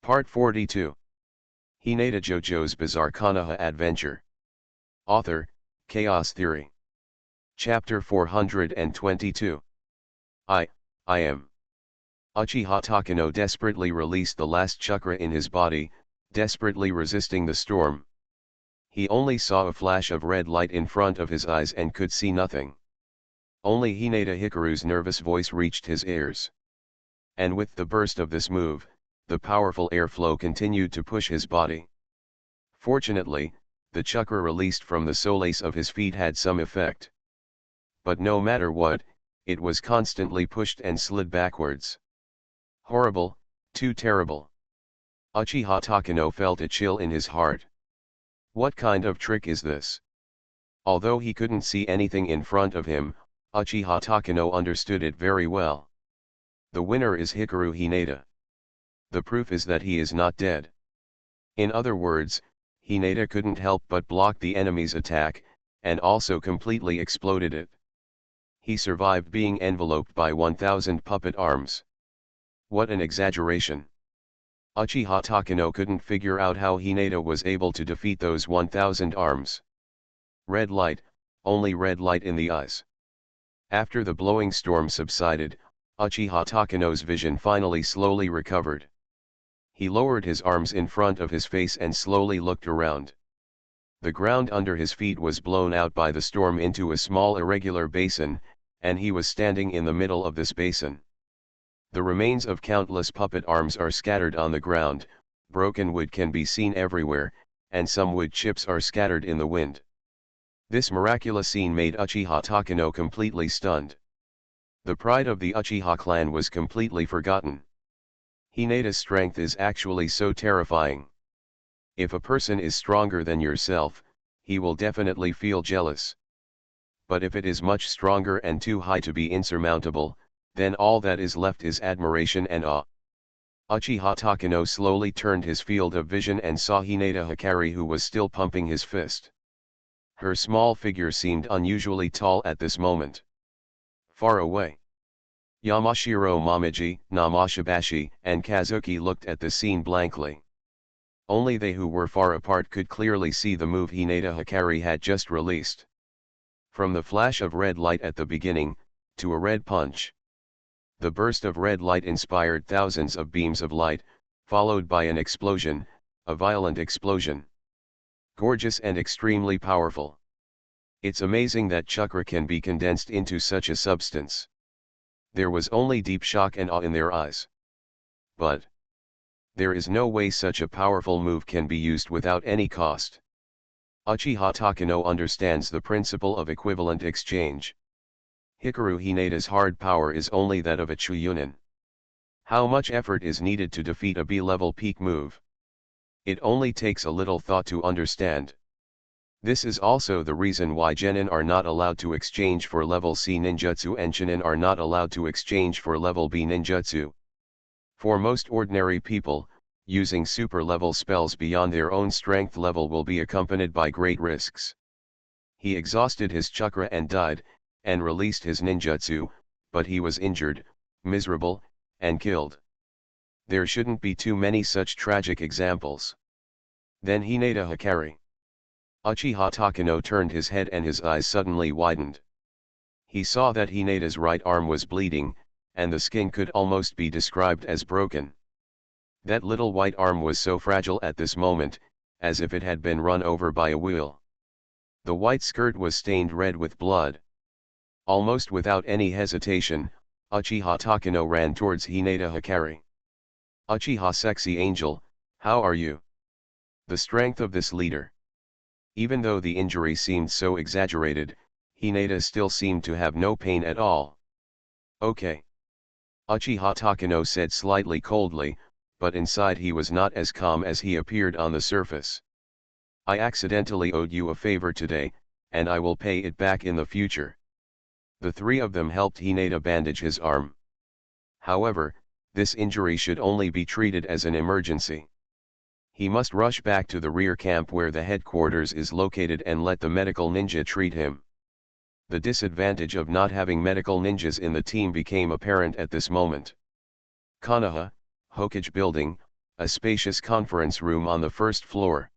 Part 42. Hinata JoJo's Bizarre Konoha Adventure. Author, Chaos Theory. Chapter 422. I am. Uchiha Takano desperately released the last chakra in his body, desperately resisting the storm. He only saw a flash of red light in front of his eyes and could see nothing. Only Hinata Hikaru's nervous voice reached his ears. And with the burst of this move, the powerful airflow continued to push his body. Fortunately, the chakra released from the solace of his feet had some effect. But no matter what, it was constantly pushed and slid backwards. Horrible, too terrible. Uchiha Takano felt a chill in his heart. What kind of trick is this? Although he couldn't see anything in front of him, Uchiha Takano understood it very well. The winner is Hikaru Hinata. The proof is that he is not dead. In other words, Hinata couldn't help but block the enemy's attack, and also completely exploded it. He survived being enveloped by 1,000 puppet arms. What an exaggeration. Uchiha Takano couldn't figure out how Hinata was able to defeat those 1,000 arms. Red light, only red light in the eyes. After the blowing storm subsided, Uchiha Takano's vision finally slowly recovered. He lowered his arms in front of his face and slowly looked around. The ground under his feet was blown out by the storm into a small irregular basin, and he was standing in the middle of this basin. The remains of countless puppet arms are scattered on the ground, broken wood can be seen everywhere, and some wood chips are scattered in the wind. This miraculous scene made Uchiha Takano completely stunned. The pride of the Uchiha clan was completely forgotten. Hinata's strength is actually so terrifying. If a person is stronger than yourself, he will definitely feel jealous. But if it is much stronger and too high to be insurmountable, then all that is left is admiration and awe. Uchiha Takano slowly turned his field of vision and saw Hinata Hikari, who was still pumping his fist. Her small figure seemed unusually tall at this moment. Far away, Yamashiro Momiji, Namashibashi, and Kazuki looked at the scene blankly. Only they who were far apart could clearly see the move Hinata Hikari had just released. From the flash of red light at the beginning, to a red punch. The burst of red light inspired thousands of beams of light, followed by an explosion, a violent explosion. Gorgeous and extremely powerful. It's amazing that chakra can be condensed into such a substance. There was only deep shock and awe in their eyes. But there is no way such a powerful move can be used without any cost. Uchiha Takano understands the principle of equivalent exchange. Hikaru Hinata's hard power is only that of a Chuunin. How much effort is needed to defeat a B-level peak move? It only takes a little thought to understand. This is also the reason why genin are not allowed to exchange for level C ninjutsu and chunin are not allowed to exchange for level B ninjutsu. For most ordinary people, using super level spells beyond their own strength level will be accompanied by great risks. He exhausted his chakra and died, and released his ninjutsu, but he was injured, miserable, and killed. There shouldn't be too many such tragic examples. Then Hinata Hikari. Uchiha Takano turned his head and his eyes suddenly widened. He saw that Hinata's right arm was bleeding, and the skin could almost be described as broken. That little white arm was so fragile at this moment, as if it had been run over by a wheel. The white skirt was stained red with blood. Almost without any hesitation, Uchiha Takano ran towards Hinata Hikari. Uchiha Sexy Angel, how are you? The strength of this leader. Even though the injury seemed so exaggerated, Hinata still seemed to have no pain at all. Okay. Uchiha Takano said slightly coldly, but inside he was not as calm as he appeared on the surface. I accidentally owed you a favor today, and I will pay it back in the future. The three of them helped Hinata bandage his arm. However, this injury should only be treated as an emergency. He must rush back to the rear camp where the headquarters is located and let the medical ninja treat him. The disadvantage of not having medical ninjas in the team became apparent at this moment. Konoha, Hokage Building, a spacious conference room on the first floor.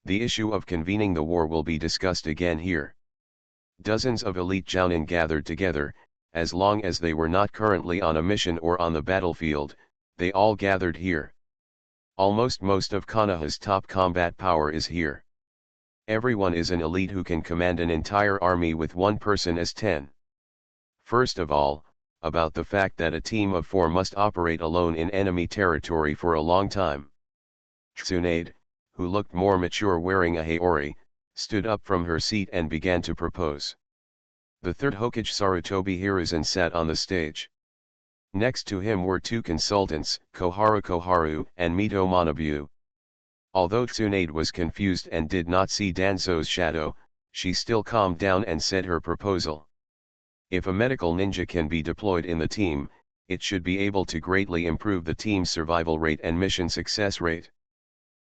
The issue of convening the war will be discussed again here. Dozens of elite jounin gathered together, as long as they were not currently on a mission or on the battlefield, they all gathered here. Almost most of Konoha's top combat power is here. Everyone is an elite who can command an entire army with one person as 10. First of all, about the fact that a team of 4 must operate alone in enemy territory for a long time. Tsunade, who looked more mature wearing a haori, stood up from her seat and began to propose. The third Hokage Sarutobi Hiruzen sat on the stage. Next to him were 2 consultants, Koharu and Mito Manabu. Although Tsunade was confused and did not see Danzo's shadow, she still calmed down and said her proposal. If a medical ninja can be deployed in the team, it should be able to greatly improve the team's survival rate and mission success rate.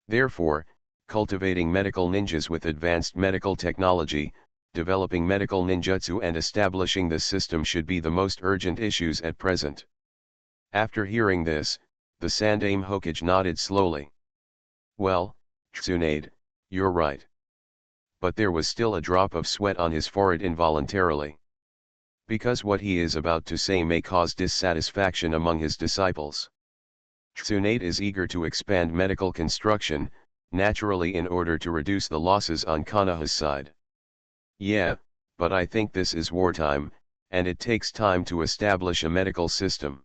Therefore, cultivating medical ninjas with advanced medical technology, developing medical ninjutsu and establishing this system should be the most urgent issues at present. After hearing this, the Sandaime Hokage nodded slowly. Well, Tsunade, you're right. But there was still a drop of sweat on his forehead involuntarily. Because what he is about to say may cause dissatisfaction among his disciples. Tsunade is eager to expand medical construction, naturally in order to reduce the losses on Konoha's side. Yeah, but I think this is wartime, and it takes time to establish a medical system.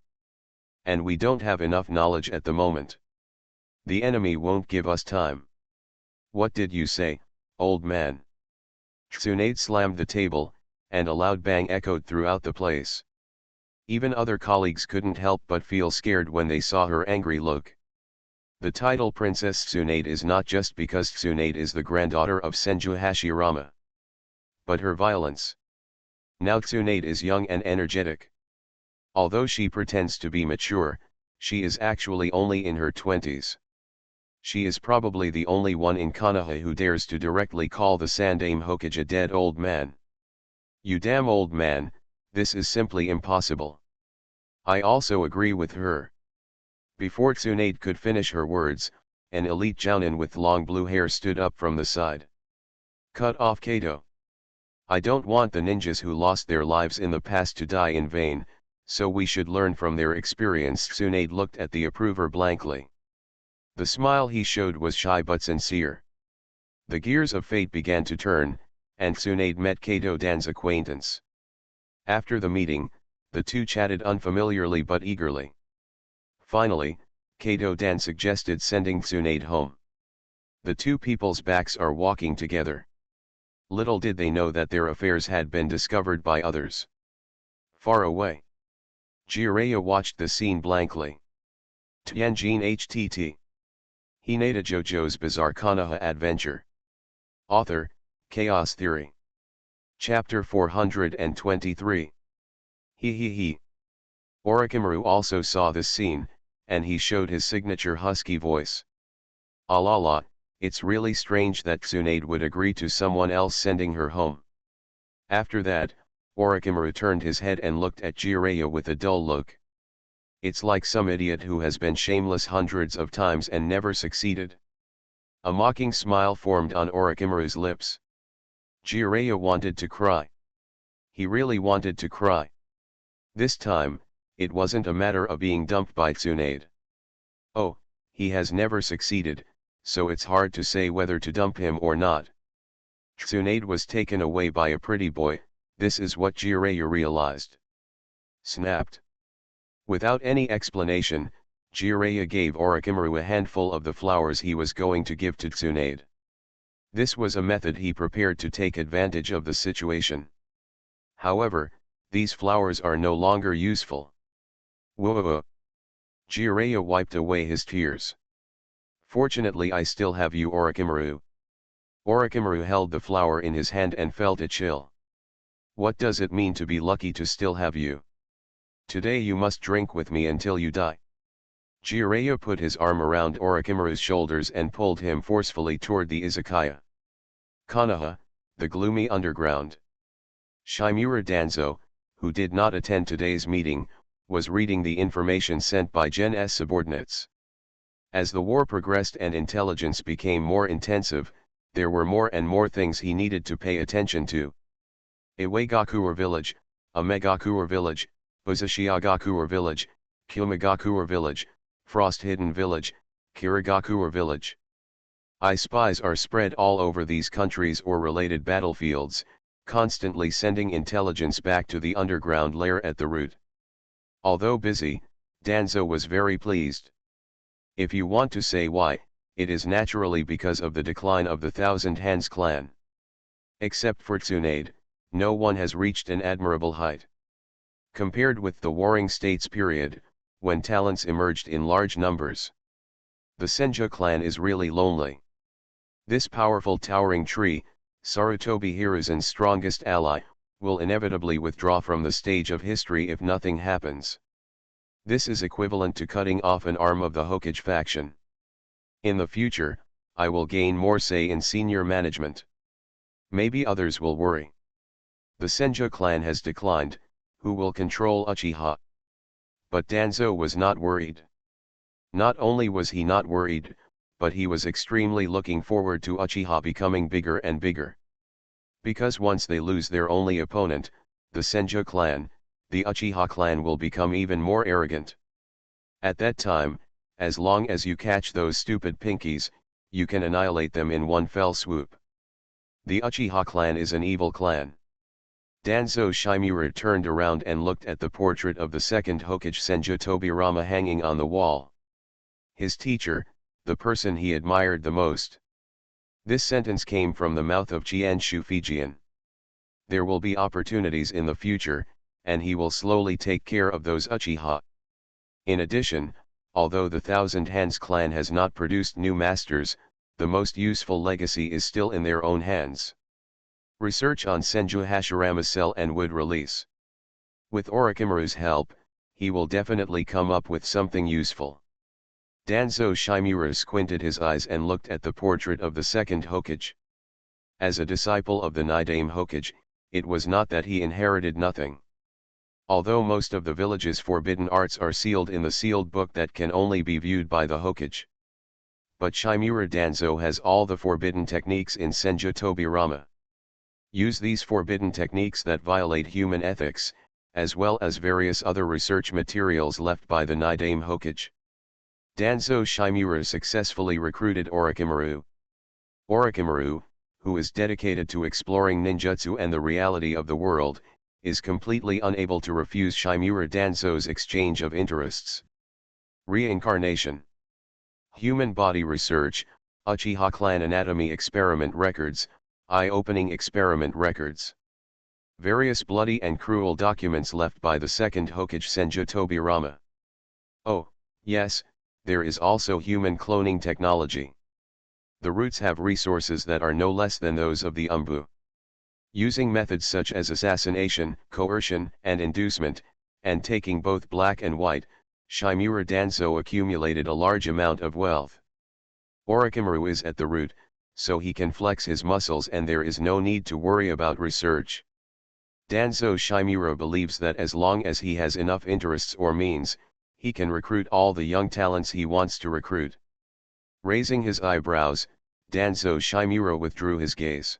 And we don't have enough knowledge at the moment. The enemy won't give us time. What did you say, old man? Tsunade slammed the table, and a loud bang echoed throughout the place. Even other colleagues couldn't help but feel scared when they saw her angry look. The title Princess Tsunade is not just because Tsunade is the granddaughter of Senju Hashirama, but her violence. Now Tsunade is young and energetic. Although she pretends to be mature, she is actually only in her 20s. She is probably the only one in Konoha who dares to directly call the Sandaime Hokage a dead old man. You damn old man, this is simply impossible. I also agree with her. Before Tsunade could finish her words, an elite jounin with long blue hair stood up from the side. Cut off Kato. I don't want the ninjas who lost their lives in the past to die in vain, so we should learn from their experience. Tsunade looked at the approver blankly. The smile he showed was shy but sincere. The gears of fate began to turn, and Tsunade met Kato Dan's acquaintance. After the meeting, the two chatted unfamiliarly but eagerly. Finally, Kato Dan suggested sending Tsunade home. The two people's backs are walking together. Little did they know that their affairs had been discovered by others. Far away, Jiraiya watched the scene blankly. Tianjin HTT. Hinata JoJo's Bizarre Konoha Adventure. Author, Chaos Theory. Chapter 423. He. Orochimaru also saw this scene, and he showed his signature husky voice. Ah la la, it's really strange that Tsunade would agree to someone else sending her home. After that, Orochimaru turned his head and looked at Jiraiya with a dull look. It's like some idiot who has been shameless hundreds of times and never succeeded. A mocking smile formed on Orochimaru's lips. Jiraiya wanted to cry. He really wanted to cry. This time, it wasn't a matter of being dumped by Tsunade. Oh, he has never succeeded, so it's hard to say whether to dump him or not. Tsunade was taken away by a pretty boy, this is what Jiraiya realized. Snapped. Without any explanation, Jiraiya gave Orochimaru a handful of the flowers he was going to give to Tsunade. This was a method he prepared to take advantage of the situation. However, these flowers are no longer useful. Whoa! Jiraiya wiped away his tears. Fortunately I still have you, Orochimaru. Orochimaru held the flower in his hand and felt a chill. What does it mean to be lucky to still have you? Today you must drink with me until you die. Jiraiya put his arm around Orochimaru's shoulders and pulled him forcefully toward the izakaya. Konoha, the gloomy underground. Shimura Danzo, who did not attend today's meeting, was reading the information sent by Gen S subordinates. As the war progressed and intelligence became more intensive, there were more and more things he needed to pay attention to. Iwagakure village, Amegakure village, Uzushiagakure village, Kumagakure village, Frost Hidden village, Kirigakure village. Spies are spread all over these countries or related battlefields, constantly sending intelligence back to the underground lair at the root. Although busy, Danzo was very pleased. If you want to say why, it is naturally because of the decline of the Thousand Hands clan. Except for Tsunade, no one has reached an admirable height. Compared with the Warring States period, when talents emerged in large numbers, the Senju clan is really lonely. This powerful towering tree, Sarutobi Hiruzen's strongest ally, will inevitably withdraw from the stage of history if nothing happens. This is equivalent to cutting off an arm of the Hokage faction. In the future, I will gain more say in senior management. Maybe others will worry. The Senju clan has declined, who will control Uchiha? But Danzo was not worried. Not only was he not worried, but he was extremely looking forward to Uchiha becoming bigger and bigger. Because once they lose their only opponent, the Senju clan, the Uchiha clan will become even more arrogant. At that time, as long as you catch those stupid pinkies, you can annihilate them in one fell swoop. The Uchiha clan is an evil clan. Danzo Shimura turned around and looked at the portrait of the second Hokage Senju Tobirama hanging on the wall. His teacher, the person he admired the most. This sentence came from the mouth of Qianshu Fujian. There will be opportunities in the future, and he will slowly take care of those Uchiha. In addition, although the Thousand Hands clan has not produced new masters, the most useful legacy is still in their own hands. Research on Senju Hashirama cell and wood release. With Orochimaru's help, he will definitely come up with something useful. Danzo Shimura squinted his eyes and looked at the portrait of the second Hokage. As a disciple of the Nidaime Hokage, it was not that he inherited nothing. Although most of the village's forbidden arts are sealed in the sealed book that can only be viewed by the Hokage. But Shimura Danzo has all the forbidden techniques in Senju Tobirama. Use these forbidden techniques that violate human ethics, as well as various other research materials left by the Nidaime Hokage. Danzo Shimura successfully recruited Orochimaru. Orochimaru, who is dedicated to exploring ninjutsu and the reality of the world, is completely unable to refuse Shimura Danzo's exchange of interests. Reincarnation. Human body research, Uchiha clan anatomy experiment records, eye-opening experiment records. Various bloody and cruel documents left by the second Hokage Senju Tobirama. Oh, yes, there is also human cloning technology. The roots have resources that are no less than those of the Umbu. Using methods such as assassination, coercion, and inducement, and taking both black and white, Shimura Danzo accumulated a large amount of wealth. Orochimaru is at the root, so he can flex his muscles and there is no need to worry about research. Danzo Shimura believes that as long as he has enough interests or means, he can recruit all the young talents he wants to recruit. Raising his eyebrows, Danzo Shimura withdrew his gaze.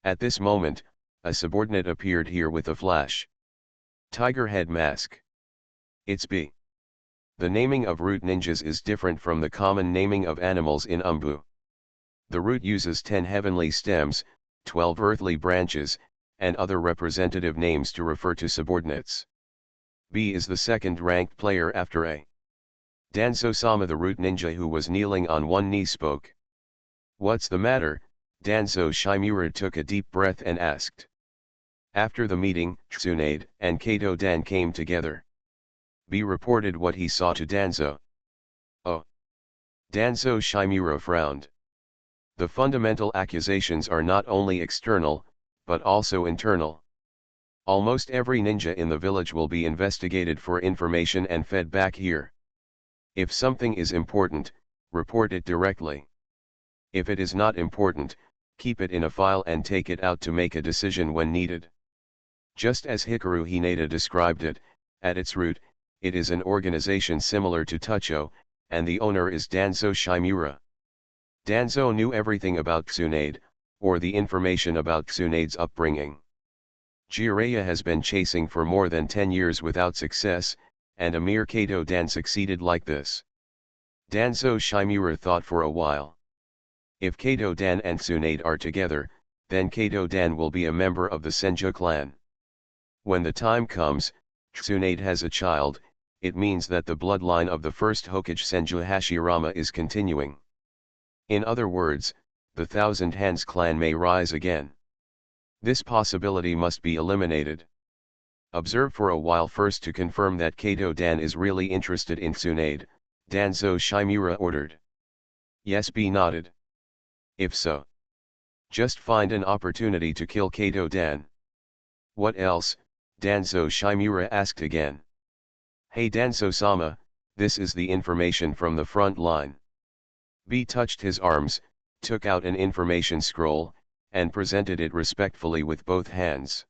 At this moment, a subordinate appeared here with a flash. Tiger head mask. It's B. The naming of root ninjas is different from the common naming of animals in Umbu. The root uses 10 heavenly stems, 12 earthly branches, and other representative names to refer to subordinates. B is the second-ranked player after A. Danzo-sama, the root ninja who was kneeling on one knee, spoke. What's the matter? Danzo Shimura took a deep breath and asked. After the meeting, Tsunade and Kato Dan came together. B reported what he saw to Danzo. Oh. Danzo Shimura frowned. The fundamental accusations are not only external, but also internal. Almost every ninja in the village will be investigated for information and fed back here. If something is important, report it directly. If it is not important, keep it in a file and take it out to make a decision when needed. Just as Hikaru Hinata described it, at its root, it is an organization similar to Tucho, and the owner is Danzo Shimura. Danzo knew everything about Tsunade, or the information about Tsunade's upbringing. Jiraiya has been chasing for more than 10 years without success, and a mere Kato Dan succeeded like this. Danzo Shimura thought for a while. If Kato Dan and Tsunade are together, then Kato Dan will be a member of the Senju clan. When the time comes, Tsunade has a child, it means that the bloodline of the first Hokage Senju Hashirama is continuing. In other words, the Thousand Hands clan may rise again. This possibility must be eliminated. Observe for a while first to confirm that Kato Dan is really interested in Tsunade, Danzo Shimura ordered. Yes, B nodded. If so, just find an opportunity to kill Kato Dan. What else? Danzo Shimura asked again. Hey Danzo-sama, this is the information from the front line. B touched his arms, took out an information scroll, and presented it respectfully with both hands.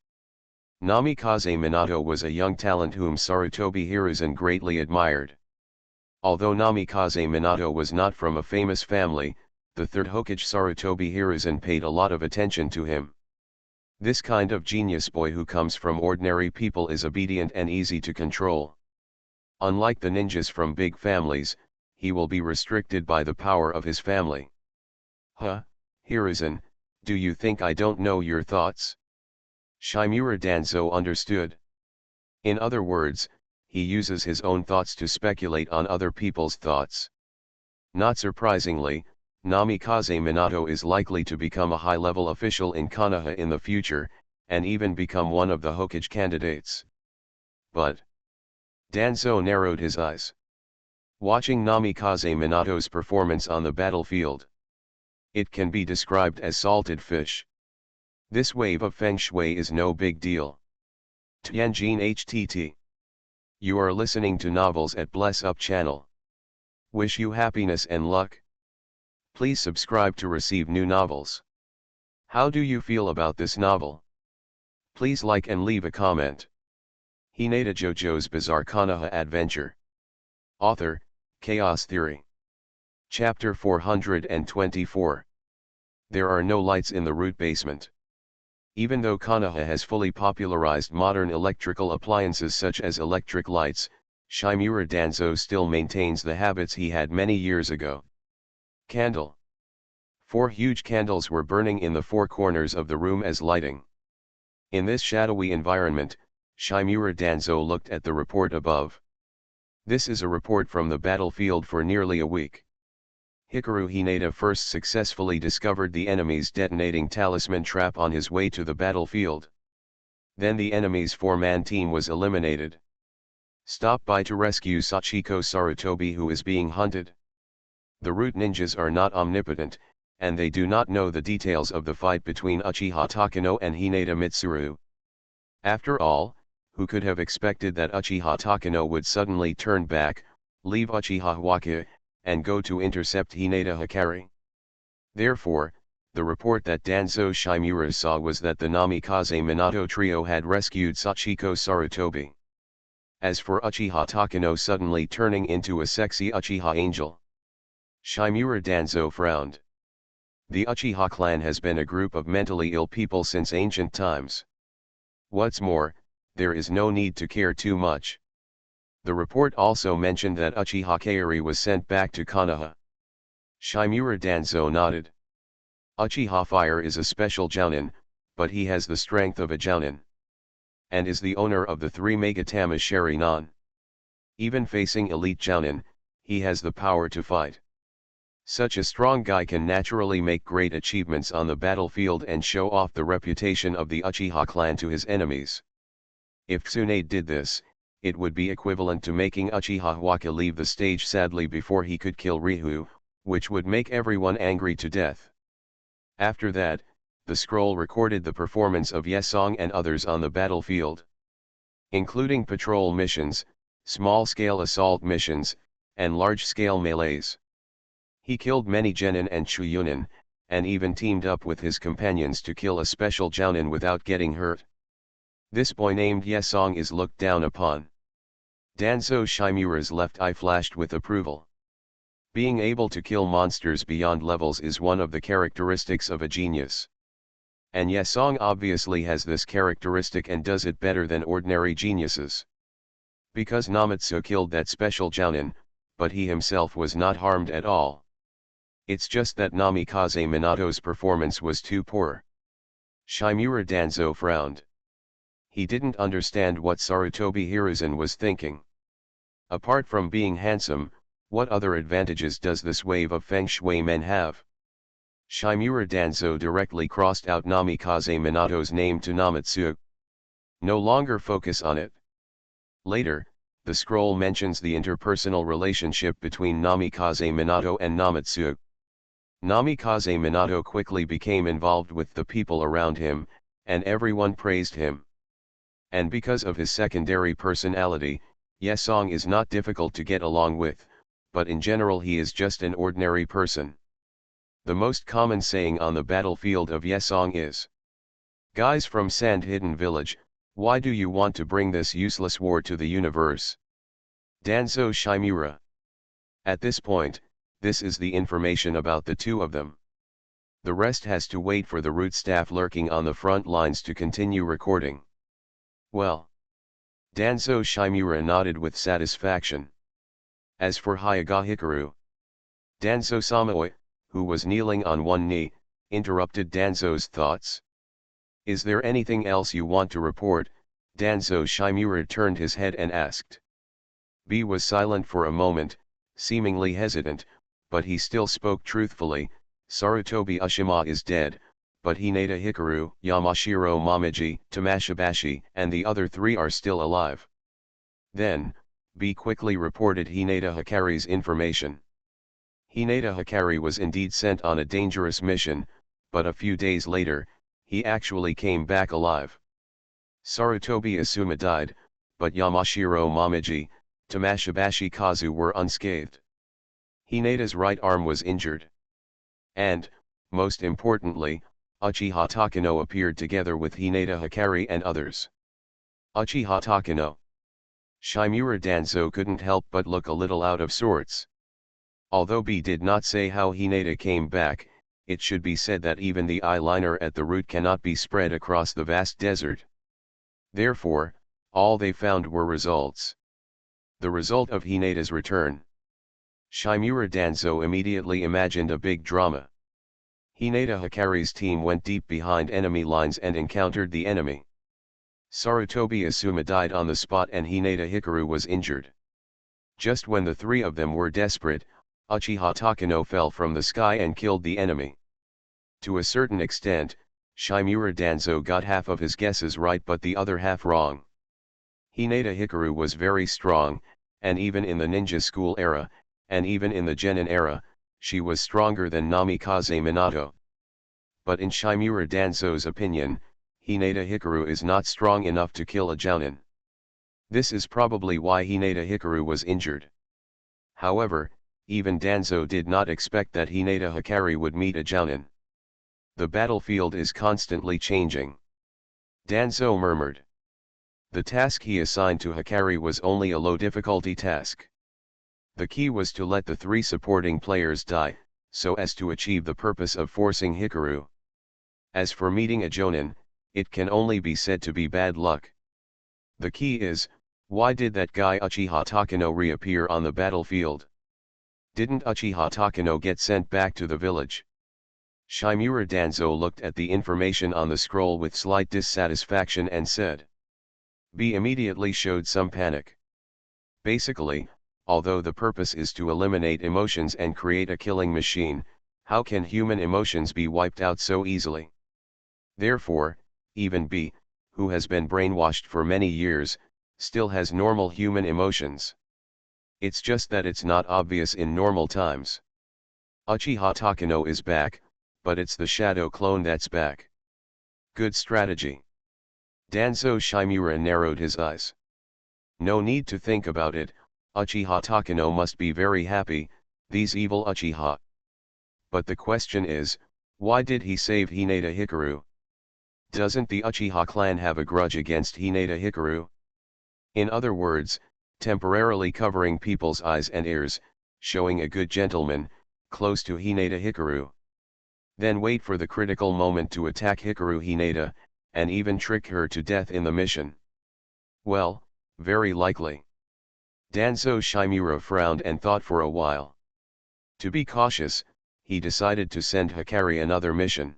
Namikaze Minato was a young talent whom Sarutobi Hiruzen greatly admired. Although Namikaze Minato was not from a famous family, the third Hokage Sarutobi Hiruzen paid a lot of attention to him. This kind of genius boy who comes from ordinary people is obedient and easy to control. Unlike the ninjas from big families, he will be restricted by the power of his family. Huh, Hiruzen, do you think I don't know your thoughts? Shimura Danzo understood. In other words, he uses his own thoughts to speculate on other people's thoughts. Not surprisingly, Namikaze Minato is likely to become a high-level official in Konoha in the future, and even become one of the Hokage candidates. But Danzo narrowed his eyes, watching Namikaze Minato's performance on the battlefield. It can be described as salted fish. This wave of feng shui is no big deal. Tianjin HTT. You are listening to Novels at Bless Up channel. Wish you happiness and luck. Please subscribe to receive new novels. How do you feel about this novel? Please like and leave a comment. Hinata JoJo's Bizarre Konoha Adventure. Author, Chaos Theory. Chapter 424. There are no lights in the root basement. Even though Konoha has fully popularized modern electrical appliances such as electric lights, Shimura Danzo still maintains the habits he had many years ago. Candle. 4 huge candles were burning in the 4 corners of the room as lighting. In this shadowy environment, Shimura Danzo looked at the report above. This is a report from the battlefield for nearly a week. Hikaru Hinata first successfully discovered the enemy's detonating talisman trap on his way to the battlefield. Then the enemy's 4-man team was eliminated. Stop by to rescue Sachiko Sarutobi, who is being hunted. The root ninjas are not omnipotent, and they do not know the details of the fight between Uchiha Takano and Hinata Mitsuru. After all, who could have expected that Uchiha Takano would suddenly turn back, leave Uchiha Waka, and go to intercept Hinata Hikari? Therefore, the report that Danzo Shimura saw was that the Namikaze Minato trio had rescued Sachiko Sarutobi. As for Uchiha Takano suddenly turning into a sexy Uchiha angel, Shimura Danzo frowned. The Uchiha clan has been a group of mentally ill people since ancient times. What's more, there is no need to care too much. The report also mentioned that Uchiha Kairi was sent back to Konoha. Shimura Danzo nodded. Uchiha Fire is a special jounin, but he has the strength of a jounin, and is the owner of the 3 Megatama Sharingan. Even facing elite jounin, he has the power to fight. Such a strong guy can naturally make great achievements on the battlefield and show off the reputation of the Uchiha clan to his enemies. If Tsunade did this, it would be equivalent to making Uchiha Waka leave the stage sadly before he could kill Rihu, which would make everyone angry to death. After that, the scroll recorded the performance of Yesong and others on the battlefield, including patrol missions, small-scale assault missions, and large-scale melees. He killed many genin and chuyunin, and even teamed up with his companions to kill a special jounin without getting hurt. This boy named Yesong is looked down upon. Danzo Shimura's left eye flashed with approval. Being able to kill monsters beyond levels is one of the characteristics of a genius. And Yesong obviously has this characteristic and does it better than ordinary geniuses. Because Namatsu killed that special Jounin, but he himself was not harmed at all. It's just that Namikaze Minato's performance was too poor. Shimura Danzo frowned. He didn't understand what Sarutobi Hiruzen was thinking. Apart from being handsome, what other advantages does this wave of Feng Shui men have? Shimura Danzo directly crossed out Namikaze Minato's name to Namatsu. No longer focus on it. Later, the scroll mentions the interpersonal relationship between Namikaze Minato and Namatsu. Namikaze Minato quickly became involved with the people around him, and everyone praised him. And because of his secondary personality, Yesong is not difficult to get along with, but in general he is just an ordinary person. The most common saying on the battlefield of Yesong is, "Guys from Sand Hidden Village, why do you want to bring this useless war to the universe?" Danzo Shimura. At this point, this is the information about the two of them. The rest has to wait for the root staff lurking on the front lines to continue recording. Well. Danzo Shimura nodded with satisfaction. As for Hyaga Hikaru, Danzo Samaoi, who was kneeling on one knee, interrupted Danzo's thoughts. "Is there anything else you want to report?" Danzo Shimura turned his head and asked. B was silent for a moment, seemingly hesitant, but he still spoke truthfully. "Sarutobi Ushima is dead, but Hinata Hikaru, Yamashiro Momiji, Tamashibashi, and the other three are still alive." Then, B quickly reported Hinata Hikari's information. Hinata Hikari was indeed sent on a dangerous mission, but a few days later, he actually came back alive. Sarutobi Asuma died, but Yamashiro Momiji, Tamashibashi Kazu were unscathed. Hinata's right arm was injured. And, most importantly, Uchiha Takano appeared together with Hinata Hikari and others. Uchiha Takano. Shimura Danzo couldn't help but look a little out of sorts. Although B did not say how Hinata came back, it should be said that even the eyeliner at the root cannot be spread across the vast desert. Therefore, all they found were results. The result of Hinata's return. Shimura Danzo immediately imagined a big drama. Hinata Hikari's team went deep behind enemy lines and encountered the enemy. Sarutobi Asuma died on the spot and Hinata Hikaru was injured. Just when the three of them were desperate, Uchiha Takano fell from the sky and killed the enemy. To a certain extent, Shimura Danzo got half of his guesses right but the other half wrong. Hinata Hikaru was very strong, and even in the ninja school era, and even in the genin era, she was stronger than Namikaze Minato. But in Shimura Danzo's opinion, Hinata Hikaru is not strong enough to kill a Jounin. This is probably why Hinata Hikaru was injured. However, even Danzo did not expect that Hinata Hikari would meet a Jounin. The battlefield is constantly changing. Danzo murmured. The task he assigned to Hikari was only a low difficulty task. The key was to let the three supporting players die, so as to achieve the purpose of forcing Hikaru. As for meeting a Jounin, it can only be said to be bad luck. The key is, why did that guy Uchiha Takano reappear on the battlefield? Didn't Uchiha Takano get sent back to the village? Shimura Danzo looked at the information on the scroll with slight dissatisfaction and said. B immediately showed some panic. Basically, although the purpose is to eliminate emotions and create a killing machine, how can human emotions be wiped out so easily? Therefore, even B, who has been brainwashed for many years, still has normal human emotions. It's just that it's not obvious in normal times. Uchiha Takano is back, but it's the shadow clone that's back. Good strategy. Danzo Shimura narrowed his eyes. No need to think about it, Uchiha Takano must be very happy, these evil Uchiha. But the question is, why did he save Hinata Hikaru? Doesn't the Uchiha clan have a grudge against Hinata Hikaru? In other words, temporarily covering people's eyes and ears, showing a good gentleman, close to Hinata Hikaru. Then wait for the critical moment to attack Hikaru Hinata, and even trick her to death in the mission. Well, very likely. Danzo Shimura frowned and thought for a while. To be cautious, he decided to send Hikari another mission.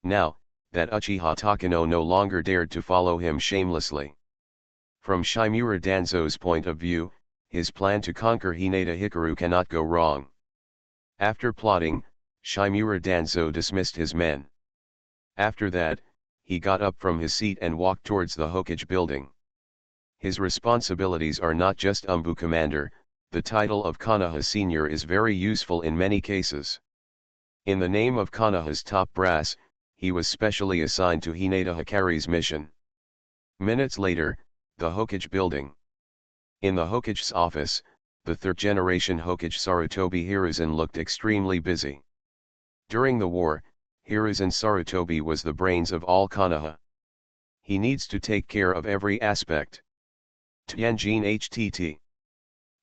Now, that Uchiha Takano no longer dared to follow him shamelessly. From Shimura Danzo's point of view, his plan to conquer Hinata Hikaru cannot go wrong. After plotting, Shimura Danzo dismissed his men. After that, he got up from his seat and walked towards the Hokage building. His responsibilities are not just Umbu Commander, the title of Konoha Senior is very useful in many cases. In the name of Konoha's top brass, he was specially assigned to Hinata Hikari's mission. Minutes later, the Hokage building. In the Hokage's office, the third-generation Hokage Sarutobi Hiruzen looked extremely busy. During the war, Hiruzen Sarutobi was the brains of all Konoha. He needs to take care of every aspect. Tianjin HTT.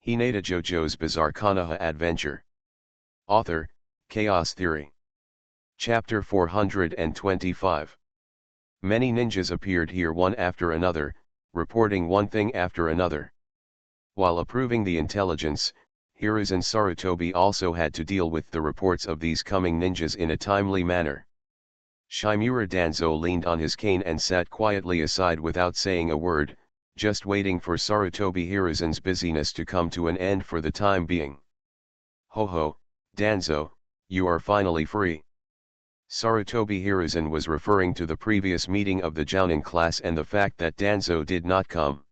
Hinata JoJo's Bizarre Konoha Adventure. Author, Chaos Theory. Chapter 425. Many ninjas appeared here one after another, reporting one thing after another. While approving the intelligence, Hiruzen Sarutobi also had to deal with the reports of these coming ninjas in a timely manner. Shimura Danzo leaned on his cane and sat quietly aside without saying a word, just waiting for Sarutobi Hiruzen's busyness to come to an end for the time being. Ho ho, Danzo, you are finally free. Sarutobi Hiruzen was referring to the previous meeting of the Jounin class and the fact that Danzo did not come.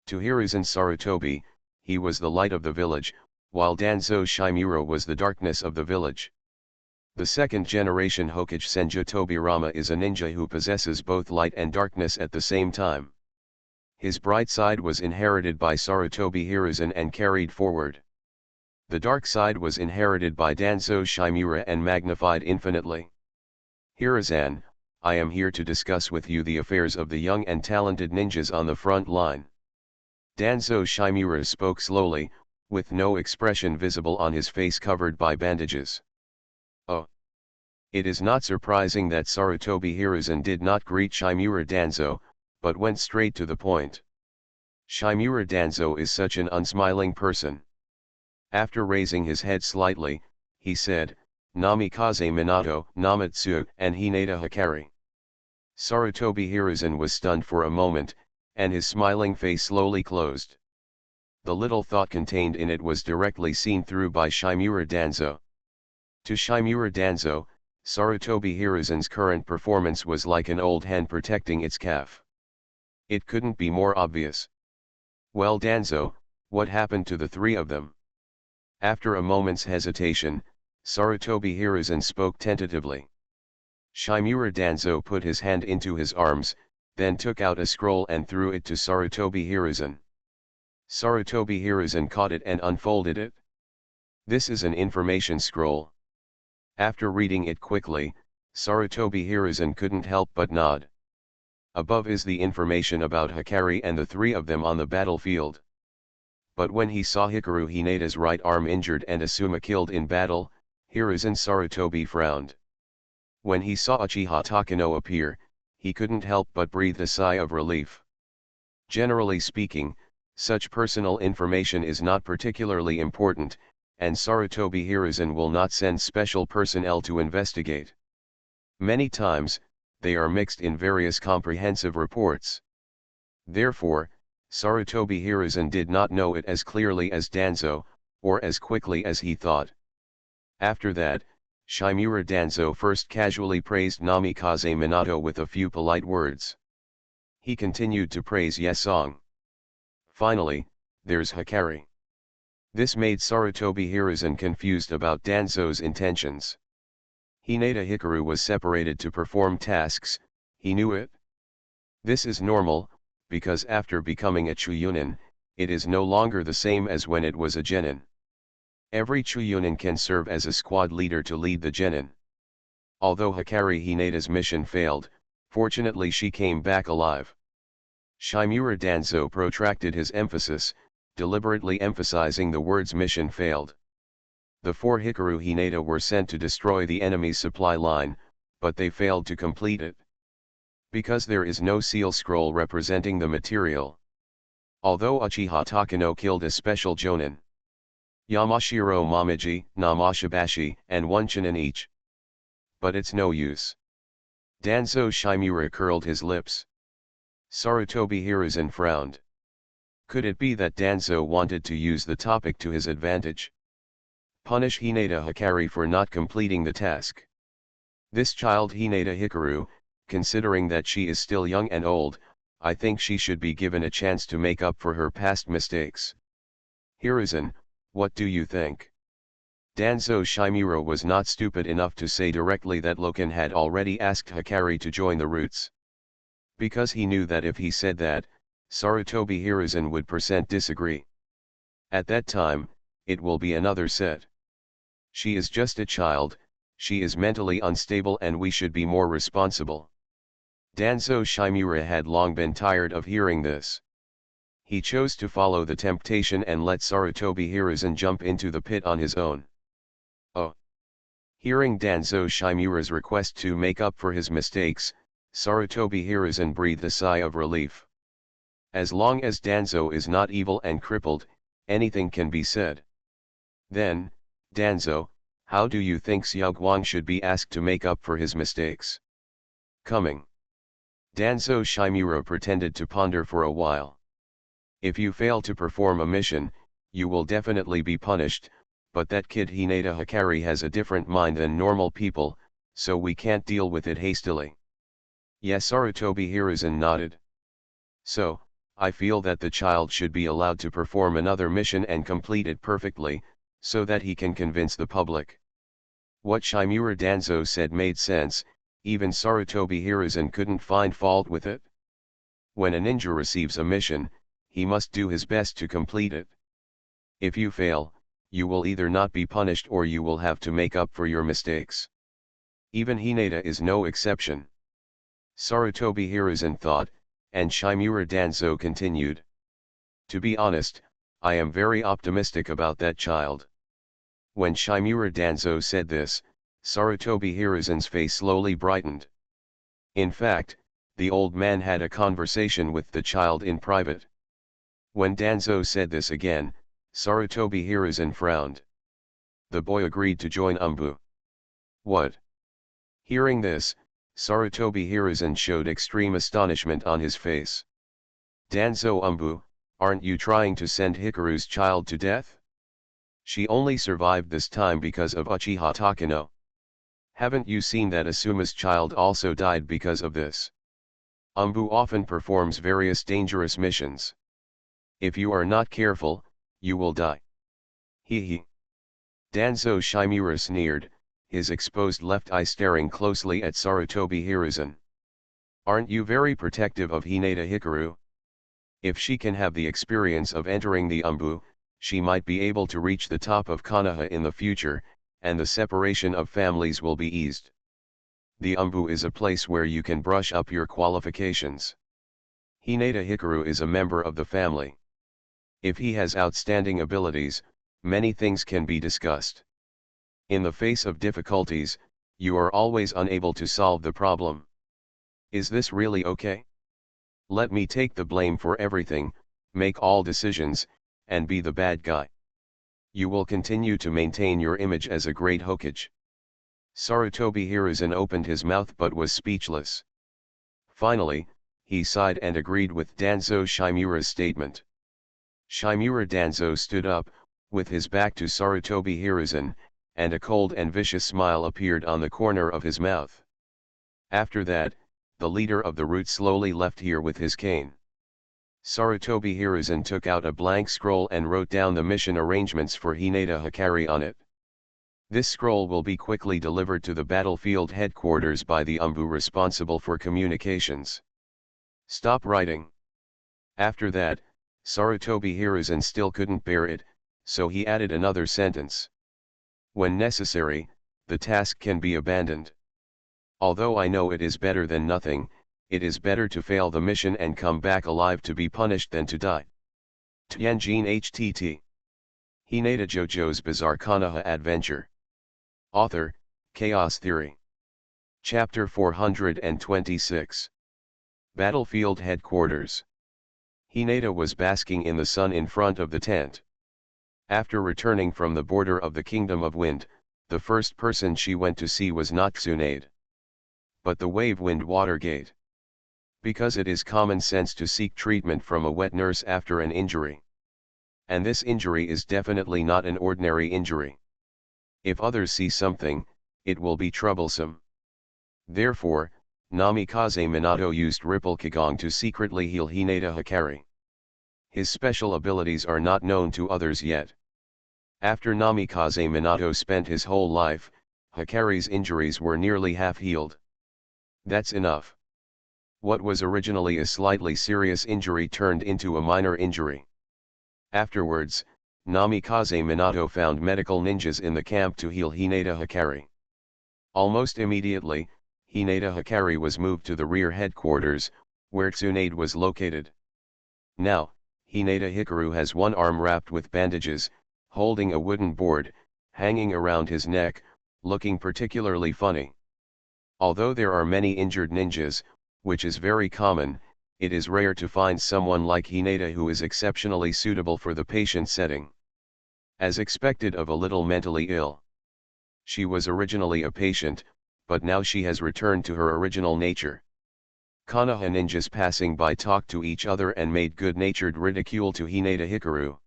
To Hiruzen Sarutobi, he was the light of the village, while Danzo Shimura was the darkness of the village. The second-generation Hokage Senju Tobirama is a ninja who possesses both light and darkness at the same time. His bright side was inherited by Sarutobi Hiruzen and carried forward. The dark side was inherited by Danzo Shimura and magnified infinitely. Hiruzen, I am here to discuss with you the affairs of the young and talented ninjas on the front line. Danzo Shimura spoke slowly, with no expression visible on his face covered by bandages. Oh. It is not surprising that Sarutobi Hiruzen did not greet Shimura Danzo, but went straight to the point. Shimura Danzo is such an unsmiling person. After raising his head slightly, he said, Namikaze Minato, Namatsu, and Hinata Hikari. Sarutobi Hiruzen was stunned for a moment, and his smiling face slowly closed. The little thought contained in it was directly seen through by Shimura Danzo. To Shimura Danzo, Sarutobi Hiruzen's current performance was like an old hen protecting its calf. It couldn't be more obvious. Well Danzo, what happened to the three of them? After a moment's hesitation, Sarutobi Hiruzen spoke tentatively. Shimura Danzo put his hand into his arms, then took out a scroll and threw it to Sarutobi Hiruzen. Sarutobi Hiruzen caught it and unfolded it. This is an information scroll. After reading it quickly, Sarutobi Hiruzen couldn't help but nod. Above is the information about Hikari and the three of them on the battlefield. But when he saw Hikaru Hinata's right arm injured and Asuma killed in battle, Hiruzen Sarutobi frowned. When he saw Uchiha Takano appear, he couldn't help but breathe a sigh of relief. Generally speaking, such personal information is not particularly important, and Sarutobi Hiruzen will not send special personnel to investigate. Many times, they are mixed in various comprehensive reports. Therefore, Sarutobi Hiruzen did not know it as clearly as Danzo, or as quickly as he thought. After that, Shimura Danzo first casually praised Namikaze Minato with a few polite words. He continued to praise Yesong. Finally, there's Hikari. This made Sarutobi Hiruzen confused about Danzo's intentions. Hinata Hikaru was separated to perform tasks, he knew it. This is normal, because after becoming a Chuyunin, it is no longer the same as when it was a genin. Every Chuyunin can serve as a squad leader to lead the genin. Although Hikari Hinata's mission failed, fortunately she came back alive. Shimura Danzo protracted his emphasis, deliberately emphasizing the words mission failed. The 4 Hikaru Hinata were sent to destroy the enemy's supply line, but they failed to complete it. Because there is no seal scroll representing the material. Although Uchiha Takano killed a special jonin, Yamashiro Momiji, Namashibashi, and 1 Chunin each. But it's no use. Danzo Shimura curled his lips. Sarutobi Hiruzen frowned. Could it be that Danzo wanted to use the topic to his advantage? Punish Hinata Hikari for not completing the task. This child Hinata Hikaru, considering that she is still young and old, I think she should be given a chance to make up for her past mistakes. Hiruzen, what do you think? Danzo Shimura was not stupid enough to say directly that Loken had already asked Hikari to join the Roots. Because he knew that if he said that, Sarutobi Hiruzen would disagree. At that time, it will be another set. She is just a child, she is mentally unstable and we should be more responsible. Danzo Shimura had long been tired of hearing this. He chose to follow the temptation and let Sarutobi Hiruzen jump into the pit on his own. Oh! Hearing Danzo Shimura's request to make up for his mistakes, Sarutobi Hiruzen breathed a sigh of relief. As long as Danzo is not evil and crippled, anything can be said. Then, Danzo, how do you think Xiaoguang should be asked to make up for his mistakes? Coming. Danzo Shimura pretended to ponder for a while. If you fail to perform a mission, you will definitely be punished, but that kid Hinata Hikari has a different mind than normal people, so we can't deal with it hastily. Yes, Sarutobi Hiruzen nodded. So, I feel that the child should be allowed to perform another mission and complete it perfectly, so that he can convince the public. What Shimura Danzo said made sense, even Sarutobi Hiruzen couldn't find fault with it. When a ninja receives a mission, he must do his best to complete it. If you fail, you will either not be punished or you will have to make up for your mistakes. Even Hinata is no exception. Sarutobi Hiruzen thought, and Shimura Danzo continued. To be honest, I am very optimistic about that child. When Shimura Danzo said this, Sarutobi Hiruzen's face slowly brightened. In fact, the old man had a conversation with the child in private. When Danzo said this again, Sarutobi Hiruzen frowned. The boy agreed to join Umbu. What? Hearing this, Sarutobi Hiruzen showed extreme astonishment on his face. Danzo Umbu, aren't you trying to send Hikaru's child to death? She only survived this time because of Uchiha Takano. Haven't you seen that Asuma's child also died because of this? Umbu often performs various dangerous missions. If you are not careful, you will die. Hee. Danzo Shimura sneered, his exposed left eye staring closely at Sarutobi Hiruzen. Aren't you very protective of Hinata Hikaru? If she can have the experience of entering the Umbu, she might be able to reach the top of Konoha in the future, and the separation of families will be eased. The Umbu is a place where you can brush up your qualifications. Hinata Hikaru is a member of the family. If he has outstanding abilities, many things can be discussed. In the face of difficulties, you are always unable to solve the problem. Is this really okay? Let me take the blame for everything, make all decisions, and be the bad guy. You will continue to maintain your image as a great Hokage. Sarutobi Hiruzen opened his mouth but was speechless. Finally, he sighed and agreed with Danzo Shimura's statement. Shimura Danzo stood up, with his back to Sarutobi Hiruzen, and a cold and vicious smile appeared on the corner of his mouth. After that, the leader of the route slowly left here with his cane. Sarutobi Hiruzen took out a blank scroll and wrote down the mission arrangements for Hinata Hikari on it. This scroll will be quickly delivered to the battlefield headquarters by the Umbu responsible for communications. Stop writing. After that, Sarutobi Hiruzen still couldn't bear it, so he added another sentence. When necessary, the task can be abandoned. Although I know it is better than nothing, it is better to fail the mission and come back alive to be punished than to die. Tianjin HTT. Hinata JoJo's Bizarre Konoha Adventure. Author, Chaos Theory. Chapter 426. Battlefield Headquarters. Hinata was basking in the sun in front of the tent. After returning from the border of the Kingdom of Wind, the first person she went to see was not Tsunade, but the Wave Wind Watergate. Because it is common sense to seek treatment from a wet nurse after an injury. And this injury is definitely not an ordinary injury. If others see something, it will be troublesome. Therefore, Namikaze Minato used Ripple Kigong to secretly heal Hinata Hikari. His special abilities are not known to others yet. After Namikaze Minato spent his whole life, Hikari's injuries were nearly half healed. That's enough. What was originally a slightly serious injury turned into a minor injury. Afterwards, Namikaze Minato found medical ninjas in the camp to heal Hinata Hikari. Almost immediately, Hinata Hikari was moved to the rear headquarters, where Tsunade was located. Now, Hinata Hikaru has one arm wrapped with bandages, holding a wooden board, hanging around his neck, looking particularly funny. Although there are many injured ninjas, which is very common, it is rare to find someone like Hinata who is exceptionally suitable for the patient setting. As expected of a little mentally ill. She was originally a patient, but now she has returned to her original nature. Konoha ninjas passing by talked to each other and made good-natured ridicule to Hinata Hikaru.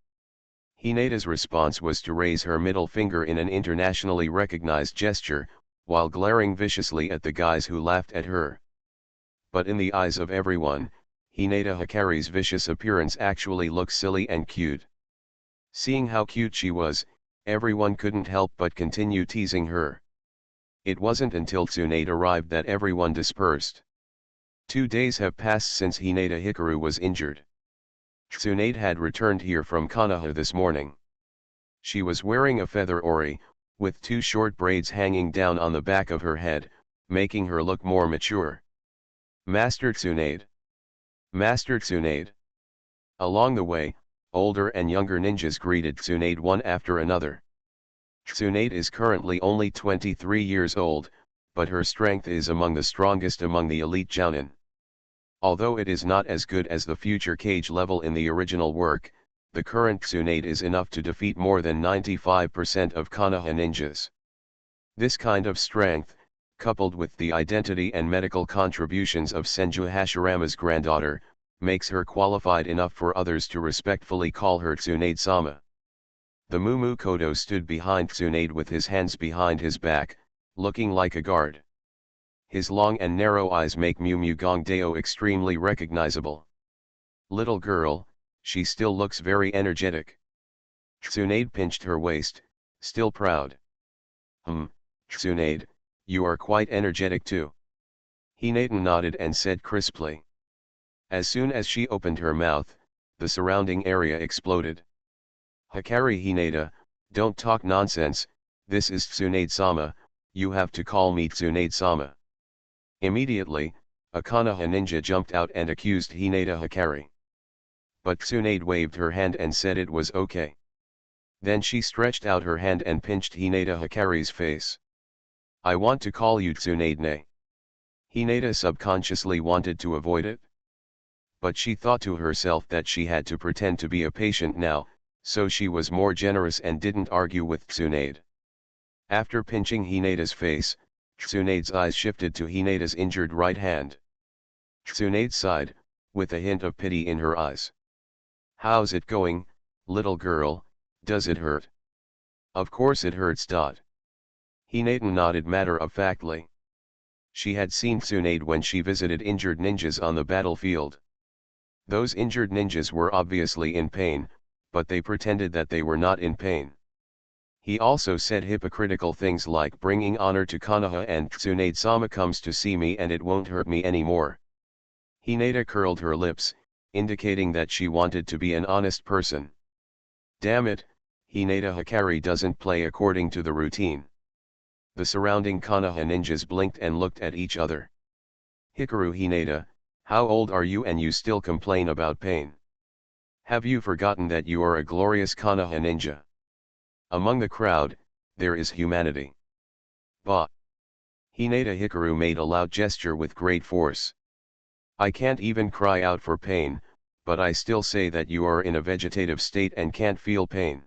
Hinata's response was to raise her middle finger in an internationally recognized gesture, while glaring viciously at the guys who laughed at her. But in the eyes of everyone, Hinata Hikari's vicious appearance actually looked silly and cute. Seeing how cute she was, everyone couldn't help but continue teasing her. It wasn't until Tsunade arrived that everyone dispersed. 2 days have passed since Hinata Hikaru was injured. Tsunade had returned here from Konoha this morning. She was wearing a feather ori, with 2 short braids hanging down on the back of her head, making her look more mature. Master Tsunade. Master Tsunade. Along the way, older and younger ninjas greeted Tsunade one after another. Tsunade is currently only 23 years old, but her strength is among the strongest among the elite jounin. Although it is not as good as the future Cage level in the original work, the current Tsunade is enough to defeat more than 95% of Konoha ninjas. This kind of strength, coupled with the identity and medical contributions of Senju Hashirama's granddaughter, makes her qualified enough for others to respectfully call her Tsunade-sama. The Mumu Kodo stood behind Tsunade with his hands behind his back, looking like a guard. His long and narrow eyes make Mumu Gongdeo extremely recognizable. Little girl, she still looks very energetic. Tsunade pinched her waist, still proud. Tsunade, you are quite energetic too. Hinata nodded and said crisply. As soon as she opened her mouth, the surrounding area exploded. Hikari Hinata, don't talk nonsense, this is Tsunade-sama, you have to call me Tsunade-sama. Immediately, a Konoha ninja jumped out and accused Hinata Hikari. But Tsunade waved her hand and said it was okay. Then she stretched out her hand and pinched Hinata Hikari's face. I want to call you Tsunade-ne. Hinata subconsciously wanted to avoid it. But she thought to herself that she had to pretend to be a patient now, so she was more generous and didn't argue with Tsunade. After pinching Hinata's face, Tsunade's eyes shifted to Hinata's injured right hand. Tsunade sighed, with a hint of pity in her eyes. How's it going, little girl, does it hurt? Of course it hurts. Hinata nodded matter-of-factly. She had seen Tsunade when she visited injured ninjas on the battlefield. Those injured ninjas were obviously in pain, but they pretended that they were not in pain. He also said hypocritical things like bringing honor to Konoha and Tsunade-sama comes to see me and it won't hurt me anymore. Hinata curled her lips, indicating that she wanted to be an honest person. Damn it, Hinata Hikari doesn't play according to the routine. The surrounding Konoha ninjas blinked and looked at each other. Hikaru Hinata, how old are you and you still complain about pain? Have you forgotten that you are a glorious Konoha ninja? Among the crowd, there is humanity. Bah! Hinata Hikaru made a loud gesture with great force. I can't even cry out for pain, but I still say that you are in a vegetative state and can't feel pain.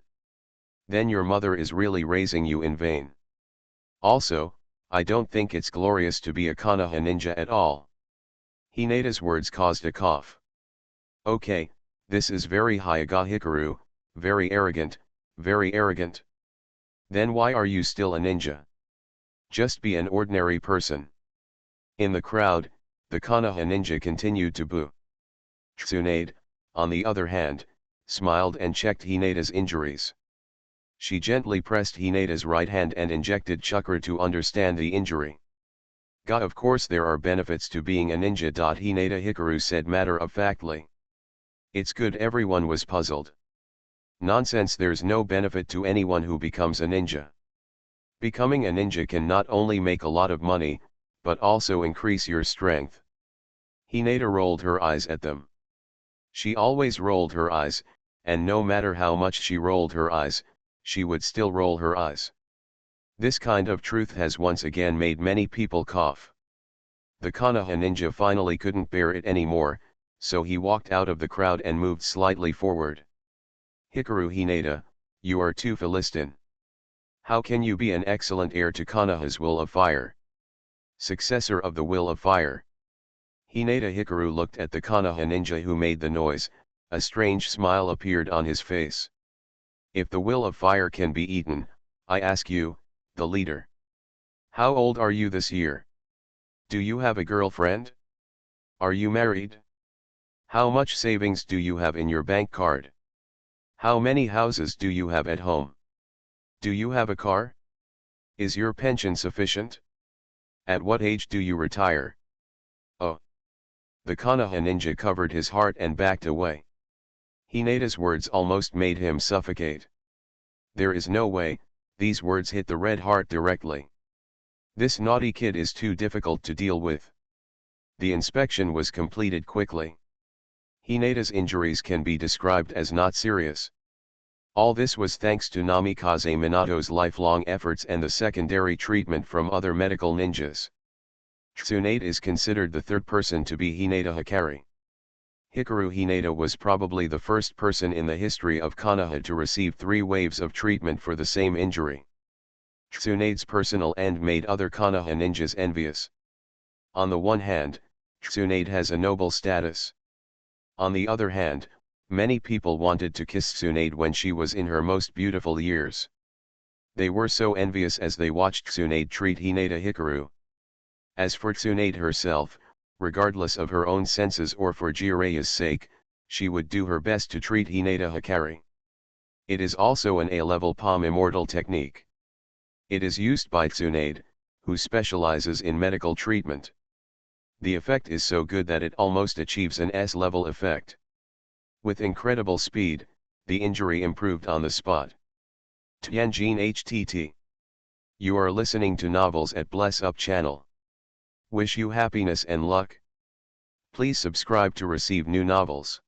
Then your mother is really raising you in vain. Also, I don't think it's glorious to be a Konoha ninja at all. Hinata's words caused a cough. Okay, this is very Hyuga Hikaru, very arrogant, very arrogant. Then why are you still a ninja? Just be an ordinary person. In the crowd, the Konoha ninja continued to boo. Tsunade, on the other hand, smiled and checked Hinata's injuries. She gently pressed Hinata's right hand and injected chakra to understand the injury. Ga, of course there are benefits to being a ninja. Hinata Hikaru said matter-of-factly. It's good. Everyone was puzzled. Nonsense, there's no benefit to anyone who becomes a ninja. Becoming a ninja can not only make a lot of money, but also increase your strength. Hinata rolled her eyes at them. She always rolled her eyes, and no matter how much she rolled her eyes, she would still roll her eyes. This kind of truth has once again made many people cough. The Konoha ninja finally couldn't bear it anymore, so he walked out of the crowd and moved slightly forward. Hikaru Hinata, you are too Philistine. How can you be an excellent heir to Konoha's will of fire? Successor of the will of fire. Hinata Hikaru looked at the Konoha ninja who made the noise. A strange smile appeared on his face. If the will of fire can be eaten, I ask you, the leader. How old are you this year? Do you have a girlfriend? Are you married? How much savings do you have in your bank card? How many houses do you have at home? Do you have a car? Is your pension sufficient? At what age do you retire? Oh! The Konoha ninja covered his heart and backed away. Hinata's words almost made him suffocate. There is no way. These words hit the red heart directly. This naughty kid is too difficult to deal with. The inspection was completed quickly. Hinata's injuries can be described as not serious. All this was thanks to Namikaze Minato's lifelong efforts and the secondary treatment from other medical ninjas. Tsunade is considered the third person to be Hinata Hikari. Hikaru Hinata was probably the first person in the history of Konoha to receive 3 waves of treatment for the same injury. Tsunade's personal end made other Konoha ninjas envious. On the one hand, Tsunade has a noble status. On the other hand, many people wanted to kiss Tsunade when she was in her most beautiful years. They were so envious as they watched Tsunade treat Hinata Hikaru. As for Tsunade herself, regardless of her own senses or for Jireya's sake, she would do her best to treat Hinata Hikari. It is also an A-level palm immortal technique. It is used by Tsunade, who specializes in medical treatment. The effect is so good that it almost achieves an S-level effect. With incredible speed, the injury improved on the spot. Tianjin HTT. You are listening to Novels at Bless Up channel. Wish you happiness and luck. Please subscribe to receive new novels.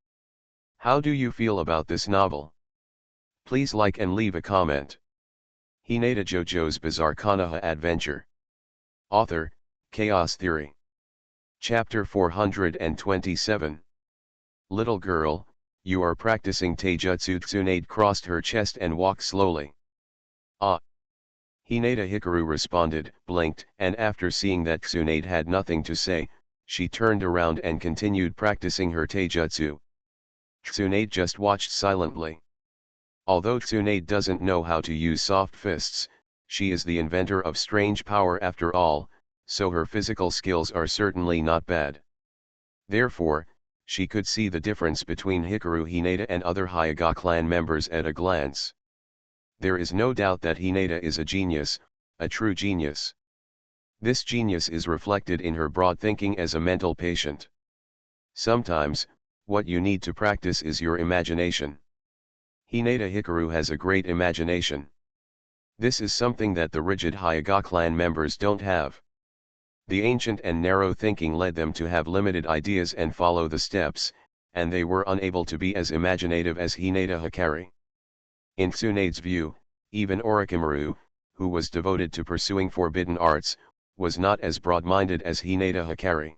How do you feel about this novel? Please like and leave a comment. Hinata JoJo's Bizarre Konoha Adventure. Author, Chaos Theory. Chapter 427. Little girl, you are practicing taijutsu. Tsunade crossed her chest and walked slowly. Ah! Hinata Hikaru responded, blinked, and after seeing that Tsunade had nothing to say, she turned around and continued practicing her taijutsu. Tsunade just watched silently. Although Tsunade doesn't know how to use soft fists, she is the inventor of strange power after all, so her physical skills are certainly not bad. Therefore, she could see the difference between Hikaru Hinata and other Hyuga clan members at a glance. There is no doubt that Hinata is a genius, a true genius. This genius is reflected in her broad thinking as a mental patient. Sometimes, what you need to practice is your imagination. Hinata Hikaru has a great imagination. This is something that the rigid Hyuga clan members don't have. The ancient and narrow thinking led them to have limited ideas and follow the steps, and they were unable to be as imaginative as Hinata Hikari. In Tsunade's view, even Orochimaru, who was devoted to pursuing forbidden arts, was not as broad-minded as Hinata Hikari.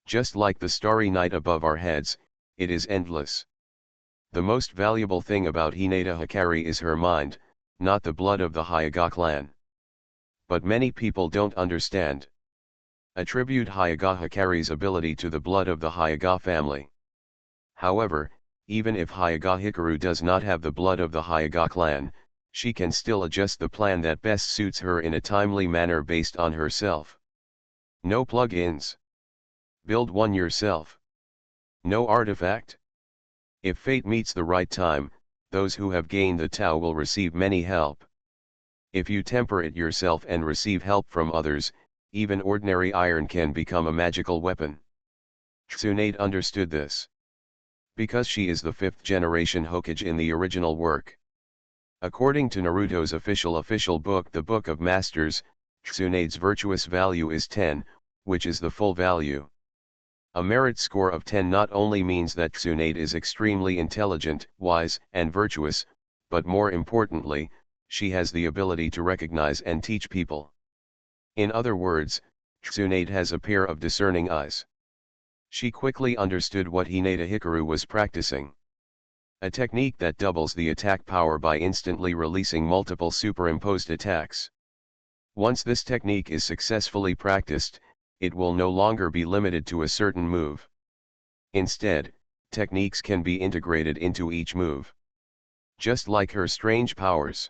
Just like the starry night above our heads, it is endless. The most valuable thing about Hinata Hikari is her mind, not the blood of the Hyuga clan. But many people don't understand. Attribute Hyuga Hikari's ability to the blood of the Hyuga family. However, even if Hyuga Hikaru does not have the blood of the Hyuga clan, she can still adjust the plan that best suits her in a timely manner based on herself. No plug-ins. Build one yourself. No artifact. If fate meets the right time, those who have gained the Tao will receive many help. If you temper it yourself and receive help from others, even ordinary iron can become a magical weapon. Tsunade understood this. Because she is the 5th generation Hokage in the original work. According to Naruto's official book, the Book of Masters, Tsunade's virtuous value is 10, which is the full value. A merit score of 10 not only means that Tsunade is extremely intelligent, wise, and virtuous, but more importantly, she has the ability to recognize and teach people. In other words, Tsunade has a pair of discerning eyes. She quickly understood what Hinata Hikaru was practicing. A technique that doubles the attack power by instantly releasing multiple superimposed attacks. Once this technique is successfully practiced, it will no longer be limited to a certain move. Instead, techniques can be integrated into each move. Just like her strange powers.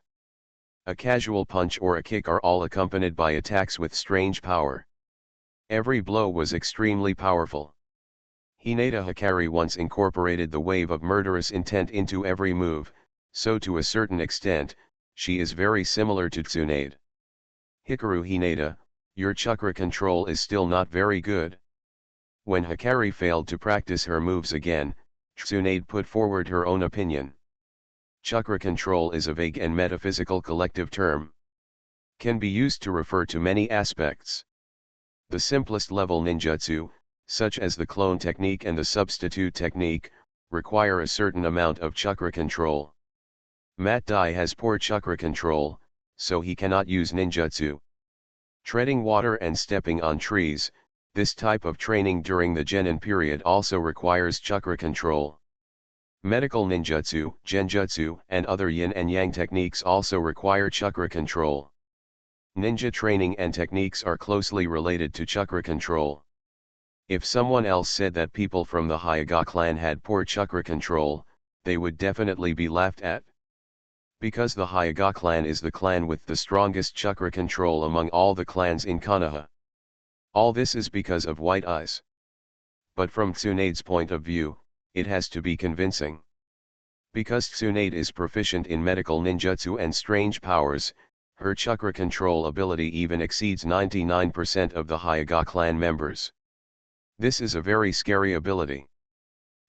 A casual punch or a kick are all accompanied by attacks with strange power. Every blow was extremely powerful. Hinata Hikari once incorporated the wave of murderous intent into every move, so to a certain extent, she is very similar to Tsunade. Hikaru Hinata, your chakra control is still not very good. When Hikari failed to practice her moves again, Tsunade put forward her own opinion. Chakra control is a vague and metaphysical collective term. Can be used to refer to many aspects. The simplest level ninjutsu, such as the clone technique and the substitute technique, require a certain amount of chakra control. Mat Dai has poor chakra control, so he cannot use ninjutsu. Treading water and stepping on trees, this type of training during the Genin period also requires chakra control. Medical ninjutsu, genjutsu, and other yin and yang techniques also require chakra control. Ninja training and techniques are closely related to chakra control. If someone else said that people from the Hyuga clan had poor chakra control, they would definitely be laughed at. Because the Hyuga clan is the clan with the strongest chakra control among all the clans in Konoha. All this is because of white eyes. But from Tsunade's point of view, it has to be convincing. Because Tsunade is proficient in medical ninjutsu and strange powers, her chakra control ability even exceeds 99% of the Hyuga clan members. This is a very scary ability.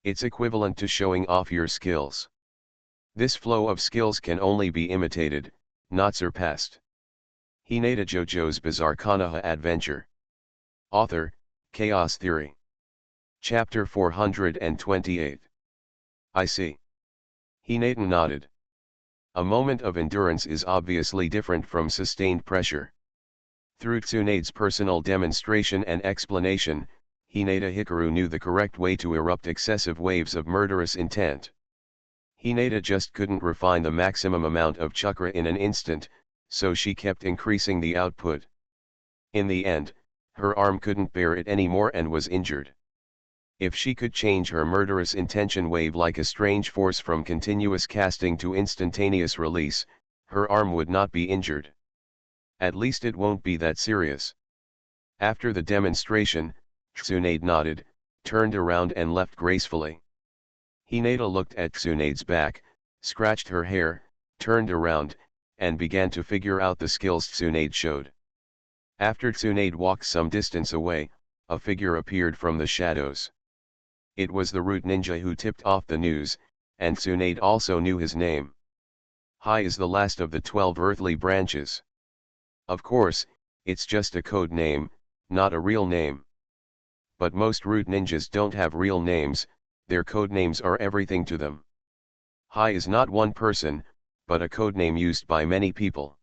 It's equivalent to showing off your skills. This flow of skills can only be imitated, not surpassed. Hinata JoJo's Bizarre Konoha Adventure. Author, Chaos Theory. Chapter 428. I see. Hinata nodded. A moment of endurance is obviously different from sustained pressure. Through Tsunade's personal demonstration and explanation, Hinata Hikaru knew the correct way to erupt excessive waves of murderous intent. Hinata just couldn't refine the maximum amount of chakra in an instant, so she kept increasing the output. In the end, her arm couldn't bear it anymore and was injured. If she could change her murderous intention wave like a strange force from continuous casting to instantaneous release, her arm would not be injured. At least it won't be that serious. After the demonstration, Tsunade nodded, turned around and left gracefully. Hinata looked at Tsunade's back, scratched her hair, turned around, and began to figure out the skills Tsunade showed. After Tsunade walked some distance away, a figure appeared from the shadows. It was the root ninja who tipped off the news, and Tsunade also knew his name. Hai is the last of the 12 earthly branches. Of course, it's just a code name, not a real name. But most root ninjas don't have real names, their codenames are everything to them. Hai is not one person, but a codename used by many people.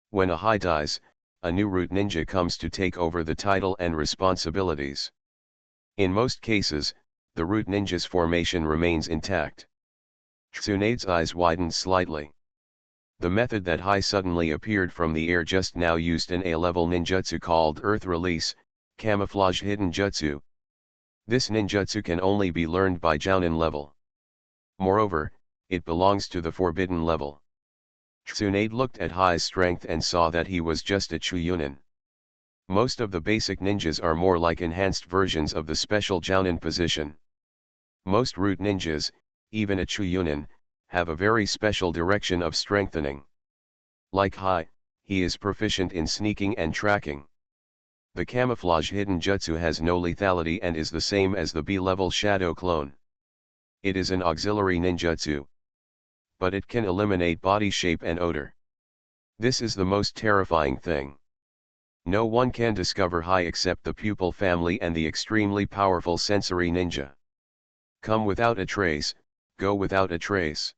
When a Hai dies, a new root ninja comes to take over the title and responsibilities. In most cases, the root ninja's formation remains intact. Tsunade's eyes widened slightly. The method that Hai suddenly appeared from the air just now used an A-level ninjutsu called Earth Release, Camouflage Hidden Jutsu. This ninjutsu can only be learned by Jounin level. Moreover, it belongs to the forbidden level. Tsunade looked at Hai's strength and saw that he was just a Chuyunin. Most of the basic ninjas are more like enhanced versions of the special Jounin position. Most root ninjas, even a Chuyunin, have a very special direction of strengthening. Like Hai, he is proficient in sneaking and tracking. The camouflage hidden jutsu has no lethality and is the same as the B-level shadow clone. It is an auxiliary ninjutsu. But it can eliminate body shape and odor. This is the most terrifying thing. No one can discover Hai except the pupil family and the extremely powerful sensory ninja. Come without a trace, go without a trace.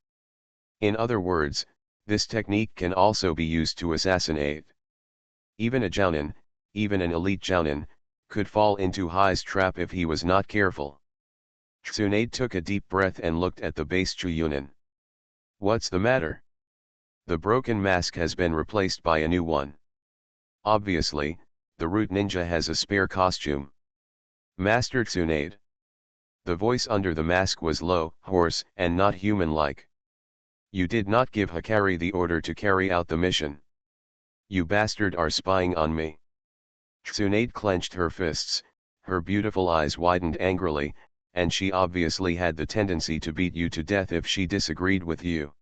In other words, this technique can also be used to assassinate. Even a Jounin, even an elite Jounin, could fall into Hai's trap if he was not careful. Tsunade took a deep breath and looked at the base Chuyunin. What's the matter? The broken mask has been replaced by a new one. Obviously, the root ninja has a spare costume. Master Tsunade. The voice under the mask was low, hoarse, and not human-like. You did not give Hikari the order to carry out the mission. You bastard are spying on me. Tsunade clenched her fists, her beautiful eyes widened angrily, and she obviously had the tendency to beat you to death if she disagreed with you.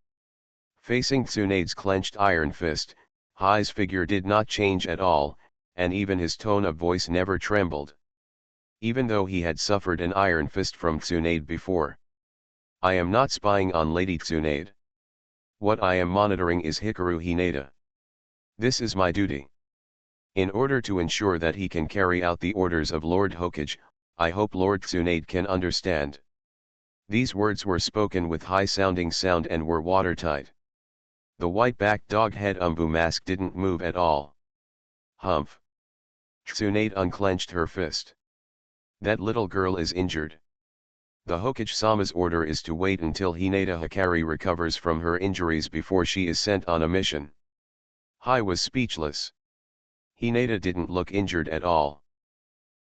Facing Tsunade's clenched iron fist, Hai's figure did not change at all, and even his tone of voice never trembled. Even though he had suffered an iron fist from Tsunade before. I am not spying on Lady Tsunade. What I am monitoring is Hikaru Hinata. This is my duty. In order to ensure that he can carry out the orders of Lord Hokage, I hope Lord Tsunade can understand. These words were spoken with high-sounding sound and were watertight. The white-backed dog-head Umbu mask didn't move at all. Humph. Tsunade unclenched her fist. That little girl is injured. The Hokage-sama's order is to wait until Hinata Hikari recovers from her injuries before she is sent on a mission. Hai was speechless. Hinata didn't look injured at all.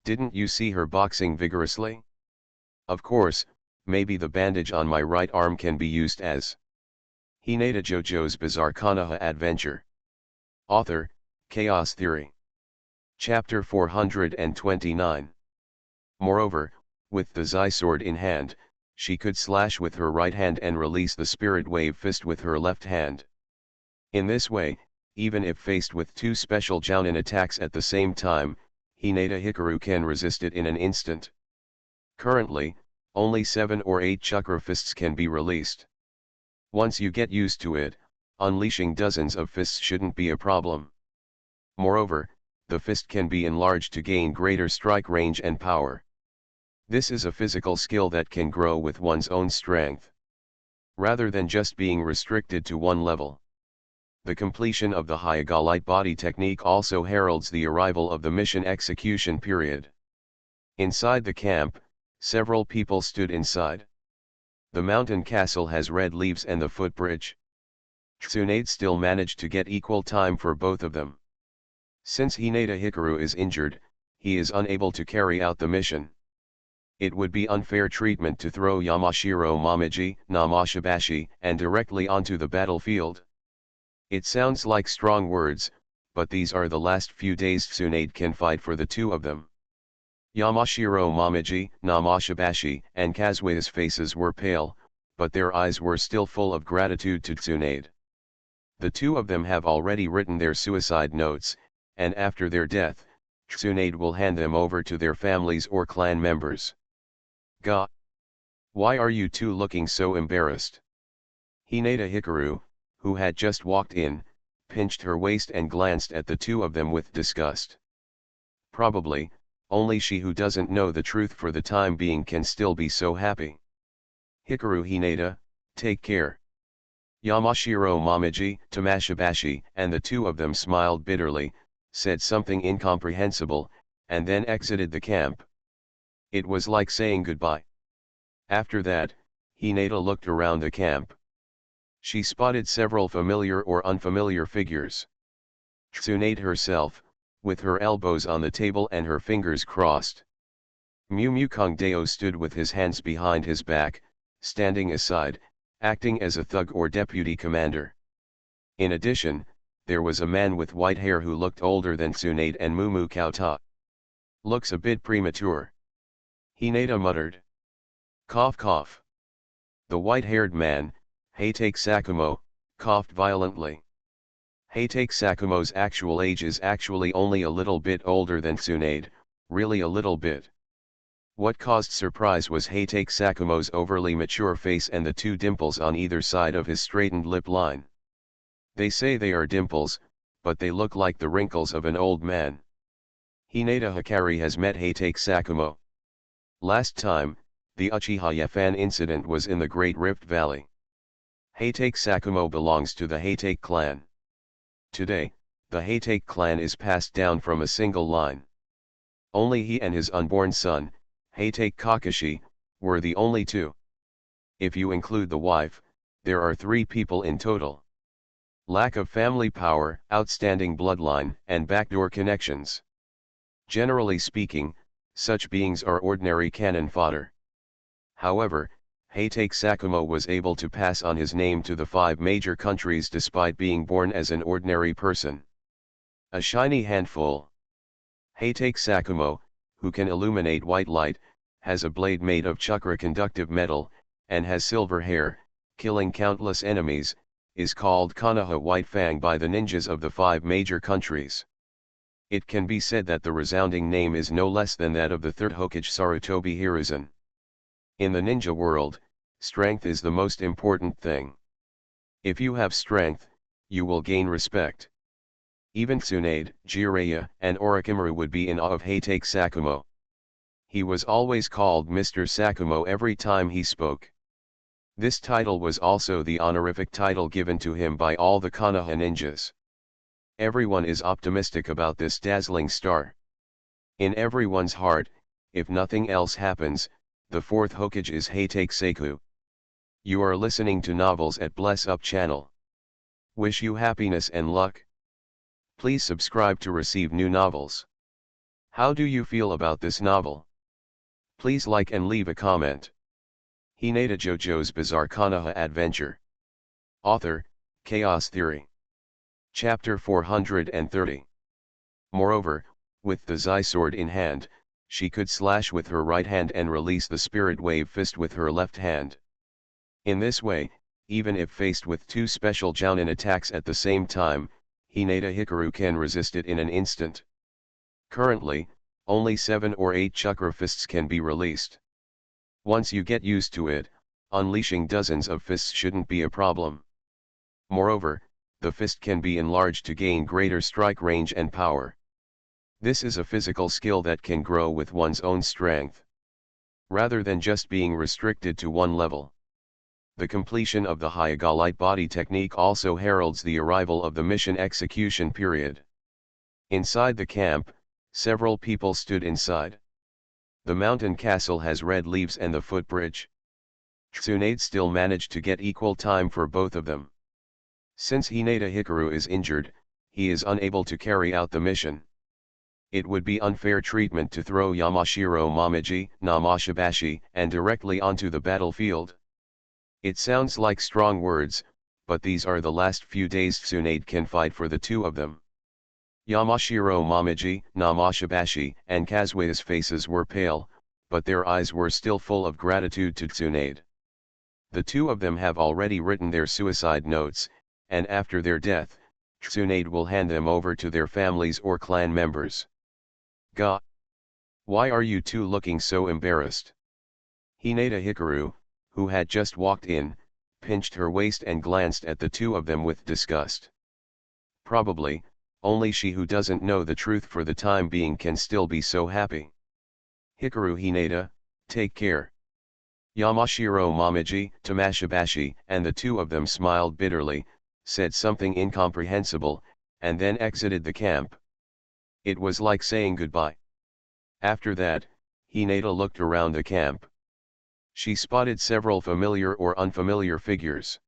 Didn't you see her boxing vigorously? Of course, maybe the bandage on my right arm can be used as. Hinata JoJo's Bizarre Konoha Adventure. Author, Chaos Theory. Chapter 429. Moreover, with the Zai sword in hand, she could slash with her right hand and release the spirit wave fist with her left hand. In this way, even if faced with two special Jounin attacks at the same time, Hinata Hikaru can resist it in an instant. Currently, only 7 or 8 chakra fists can be released. Once you get used to it, unleashing dozens of fists shouldn't be a problem. Moreover, the fist can be enlarged to gain greater strike range and power. This is a physical skill that can grow with one's own strength, rather than just being restricted to one level. The completion of the Hyuga light body technique also heralds the arrival of the mission execution period. Inside the camp, several people stood inside. The mountain castle has red leaves and the footbridge. Tsunade still managed to get equal time for both of them. Since Hinata Hikaru is injured, he is unable to carry out the mission. It would be unfair treatment to throw Yamashiro Momiji, Namashibashi, and directly onto the battlefield. It sounds like strong words, but these are the last few days Tsunade can fight for the two of them. Yamashiro Momiji, Namashibashi, and Kazue's faces were pale, but their eyes were still full of gratitude to Tsunade. The two of them have already written their suicide notes, and after their death, Tsunade will hand them over to their families or clan members. Ga. Why are you two looking so embarrassed? Hinata Hikaru, who had just walked in, pinched her waist and glanced at the two of them with disgust. Probably, only she who doesn't know the truth for the time being can still be so happy. Hikaru Hinata, take care. Yamashiro Momiji, Tamashibashi, and the two of them smiled bitterly, said something incomprehensible, and then exited the camp. It was like saying goodbye. After that, Hinata looked around the camp. She spotted several familiar or unfamiliar figures. Tsunade herself, with her elbows on the table and her fingers crossed. Mu Kongdeo stood with his hands behind his back, standing aside, acting as a thug or deputy commander. In addition, there was a man with white hair who looked older than Tsunade and Mumu Kauta. Looks a bit premature. Hinata muttered. Cough cough. The white-haired man, Heitake Sakumo, coughed violently. Heitake Sakumo's actual age is actually only a little bit older than Tsunade, really a little bit. What caused surprise was Heitake Sakumo's overly mature face and the two dimples on either side of his straightened lip line. They say they are dimples, but they look like the wrinkles of an old man. Hinata Hikari has met Heitake Sakumo. Last time, the Uchiha fan incident was in the Great Rift Valley. Heitake Sakumo belongs to the Heitake clan. Today, the Heitake clan is passed down from a single line. Only he and his unborn son, Heitake Kakashi, were the only two. If you include the wife, there are 3 people in total. Lack of family power, outstanding bloodline, and backdoor connections. Generally speaking, such beings are ordinary cannon fodder. However, Heitake Sakumo was able to pass on his name to the 5 major countries despite being born as an ordinary person. A shiny handful. Heitake Sakumo, who can illuminate white light, has a blade made of chakra-conductive metal, and has silver hair, killing countless enemies, is called Konoha White Fang by the ninjas of the 5 major countries. It can be said that the resounding name is no less than that of the 3rd Hokage Sarutobi Hiruzen. In the ninja world, strength is the most important thing. If you have strength, you will gain respect. Even Tsunade, Jiraiya, and Orochimaru would be in awe of Heitake Sakumo. He was always called Mr. Sakumo every time he spoke. This title was also the honorific title given to him by all the Konoha ninjas. Everyone is optimistic about this dazzling star. In everyone's heart, if nothing else happens, the 4th Hokage is Heitake Saku. You are listening to Novels at Bless Up channel. Wish you happiness and luck. Please subscribe to receive new novels. How do you feel about this novel? Please like and leave a comment. Hinata JoJo's Bizarre Konoha Adventure. Author, Chaos Theory. Chapter 430. Moreover, with the Zai sword in hand, she could slash with her right hand and release the spirit wave fist with her left hand. In this way, even if faced with 2 special Jounin attacks at the same time, Hinata Hikaru can resist it in an instant. Currently, only 7 or 8 chakra fists can be released. Once you get used to it, unleashing dozens of fists shouldn't be a problem. Moreover, the fist can be enlarged to gain greater strike range and power. This is a physical skill that can grow with one's own strength, rather than just being restricted to one level. The completion of the Hyuga light body technique also heralds the arrival of the mission execution period. Inside the camp, several people stood inside. The mountain castle has red leaves and the footbridge. Tsunade still managed to get equal time for both of them. Since Hinata Hikaru is injured, he is unable to carry out the mission. It would be unfair treatment to throw Yamashiro Momiji, Namashibashi, and directly onto the battlefield. It sounds like strong words, but these are the last few days Tsunade can fight for the 2 of them. Yamashiro Momiji, Namashibashi, and Kazuya's faces were pale, but their eyes were still full of gratitude to Tsunade. The 2 of them have already written their suicide notes, and after their death, Tsunade will hand them over to their families or clan members. Ga. Why are you 2 looking so embarrassed? Hinata Hikaru, who had just walked in, pinched her waist and glanced at the 2 of them with disgust. Probably, only she who doesn't know the truth for the time being can still be so happy. Hikaru Hinata, take care. Yamashiro Momiji, Tamashibashi, and the two of them smiled bitterly, said something incomprehensible, and then exited the camp. It was like saying goodbye. After that, Hinata looked around the camp. She spotted several familiar or unfamiliar figures.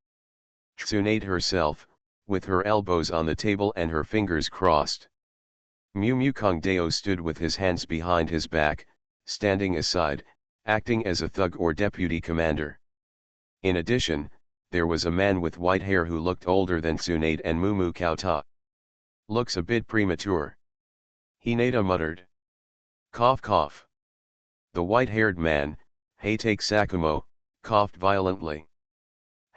Tsunade herself, with her elbows on the table and her fingers crossed. Mu Kongdeo stood with his hands behind his back, standing aside, acting as a thug or deputy commander. In addition, there was a man with white hair who looked older than Tsunade and Mumu Kauta. Looks a bit premature. Hinata muttered. Cough cough. The white-haired man, Heitake Sakumo, coughed violently.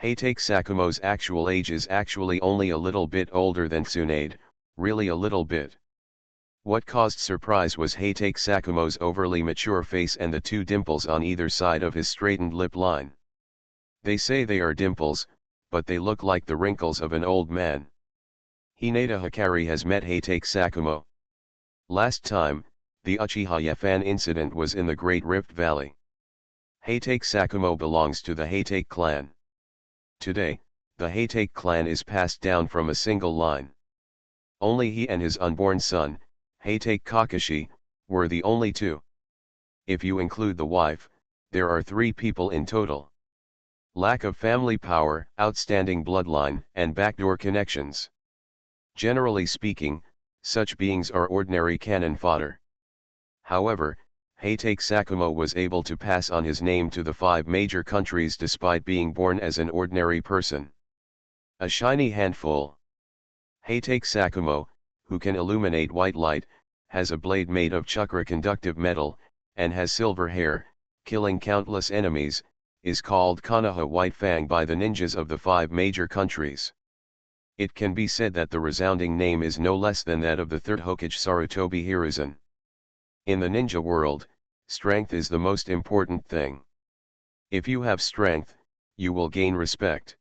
Heitake Sakumo's actual age is actually only a little bit older than Tsunade, really a little bit. What caused surprise was Heitake Sakumo's overly mature face and the two dimples on either side of his straightened lip line. They say they are dimples, but they look like the wrinkles of an old man. Hinata Hikari has met Heitake Sakumo. Last time, the Uchiha fan incident was in the Great Rift Valley. Heitake Sakumo belongs to the Heitake clan. Today, the Heitake clan is passed down from a single line. Only he and his unborn son, Heitake Kakashi, were the only two. If you include the wife, there are 3 people in total. Lack of family power, outstanding bloodline, and backdoor connections. Generally speaking, such beings are ordinary cannon fodder. However, Heitake Sakumo was able to pass on his name to the 5 major countries despite being born as an ordinary person. A shiny handful. Heitake Sakumo, who can illuminate white light, has a blade made of chakra-conductive metal, and has silver hair, killing countless enemies, is called Konoha White Fang by the ninjas of the 5 major countries. It can be said that the resounding name is no less than that of the 3rd Hokage Sarutobi Hiruzen. In the ninja world, strength is the most important thing. If you have strength, you will gain respect.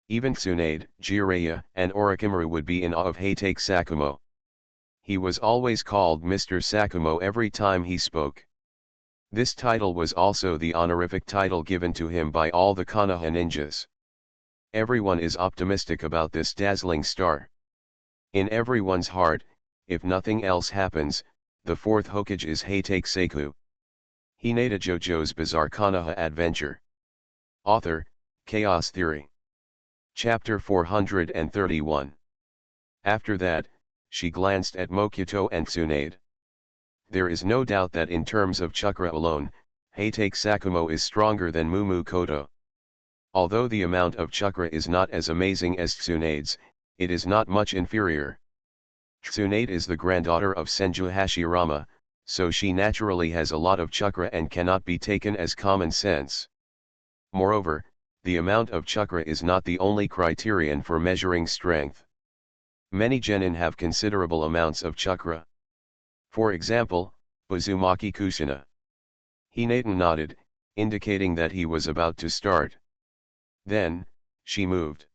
Even Tsunade, Jiraiya, and Orochimaru would be in awe of Heitake Sakumo. He was always called Mr. Sakumo every time he spoke. This title was also the honorific title given to him by all the Konoha ninjas. Everyone is optimistic about this dazzling star. In everyone's heart, if nothing else happens, the 4th Hokage is Heitake Saku. Hinata JoJo's Bizarre Konoha Adventure. Author, Chaos Theory. Chapter 431. After that, she glanced at Mokuto and Tsunade. There is no doubt that in terms of chakra alone, Heitake Sakumo is stronger than Mumu Koto. Although the amount of chakra is not as amazing as Tsunade's, it is not much inferior. Tsunade is the granddaughter of Senju Hashirama, so she naturally has a lot of chakra and cannot be taken as common sense. Moreover, the amount of chakra is not the only criterion for measuring strength. Many genin have considerable amounts of chakra. For example, Uzumaki Kushina. Hinata nodded, indicating that he was about to start. Then, she moved.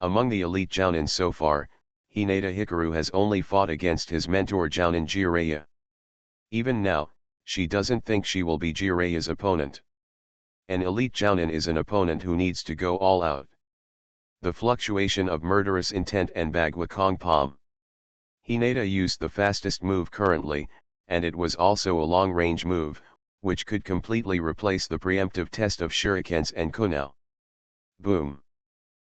Among the elite jounin so far, Hinata Hikaru has only fought against his mentor Jounin Jiraiya. Even now, she doesn't think she will be Jiraiya's opponent. An elite jounin is an opponent who needs to go all out. The fluctuation of murderous intent and Bagua Kong Palm. Hinata used the fastest move currently, and it was also a long-range move, which could completely replace the preemptive test of shurikens and kunao. Boom!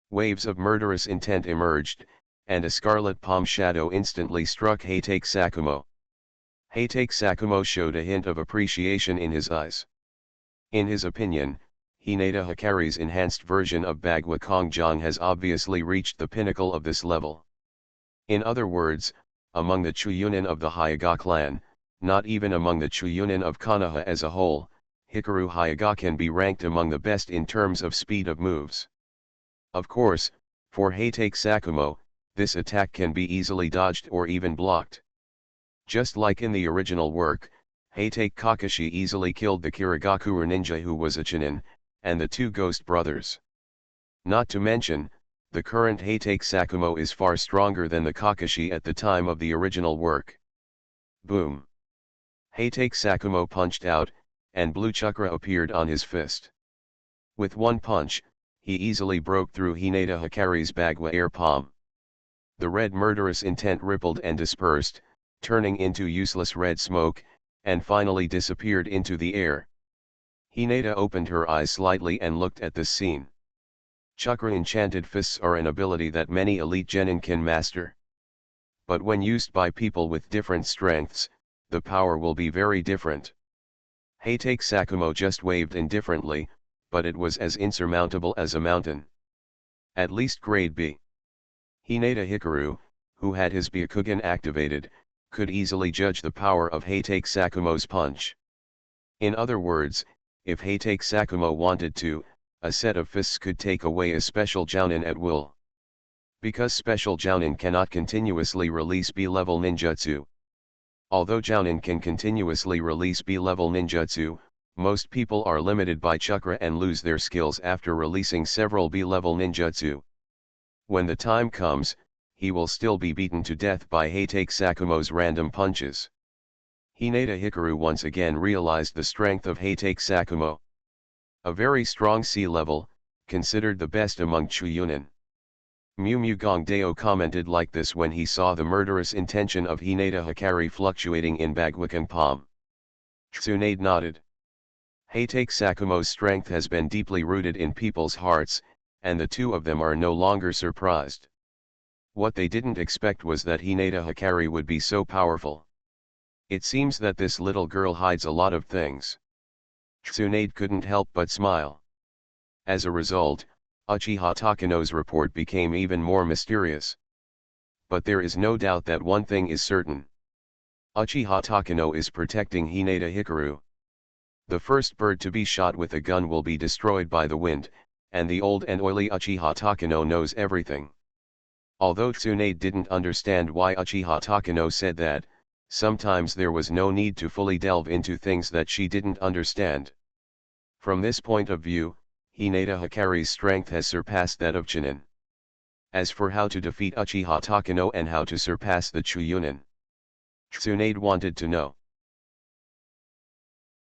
Waves of murderous intent emerged, and a scarlet palm shadow instantly struck Heitake Sakumo. Heitake Sakumo showed a hint of appreciation in his eyes. In his opinion, Hinata Hikari's enhanced version of Bagua Kong Jong has obviously reached the pinnacle of this level. In other words, among the Chuyunin of the Hyuga clan, not even among the Chuyunin of Konoha as a whole, Hikaru Hyuga can be ranked among the best in terms of speed of moves. Of course, for Heitake Sakumo, this attack can be easily dodged or even blocked. Just like in the original work, Heitake Kakashi easily killed the Kirigakure ninja who was a Chunin, and the 2 ghost brothers. Not to mention, the current Heitake Sakumo is far stronger than the Kakashi at the time of the original work. Boom! Heitake Sakumo punched out, and blue chakra appeared on his fist. With one punch, he easily broke through Hinata Hikari's Bagua air palm. The red murderous intent rippled and dispersed, turning into useless red smoke, and finally disappeared into the air. Hinata opened her eyes slightly and looked at this scene. Chakra enchanted fists are an ability that many elite genin can master. But when used by people with different strengths, the power will be very different. Heitake Sakumo just waved indifferently, but it was as insurmountable as a mountain. At least grade B. Hinata Hikaru, who had his Byakugan activated, could easily judge the power of Heitake Sakumo's punch. In other words, if Heitake Sakumo wanted to, a set of fists could take away a special Jounin at will. Because special Jounin cannot continuously release B-level ninjutsu. Although Jounin can continuously release B-level ninjutsu, most people are limited by chakra and lose their skills after releasing several B-level ninjutsu. When the time comes, he will still be beaten to death by Heitake Sakumo's random punches. Hinata Hikaru once again realized the strength of Heitake Sakumo. A very strong C-level, considered the best among Chuyunin. Mu Gongdeo commented like this when he saw the murderous intention of Hinata Hikari fluctuating in Bagwakan palm. Tsunade nodded. Heitake Sakumo's strength has been deeply rooted in people's hearts, and the two of them are no longer surprised. What they didn't expect was that Hinata Hikari would be so powerful. It seems that this little girl hides a lot of things. Tsunade couldn't help but smile. As a result, Uchiha Takano's report became even more mysterious. But there is no doubt that one thing is certain. Uchiha Takano is protecting Hinata Hikaru. The first bird to be shot with a gun will be destroyed by the wind, and the old and oily Uchiha Takano knows everything. Although Tsunade didn't understand why Uchiha Takano said that, sometimes there was no need to fully delve into things that she didn't understand. From this point of view, Hinata Hikari's strength has surpassed that of Chunin. As for how to defeat Uchiha Takano and how to surpass the Chuyunin, Tsunade wanted to know.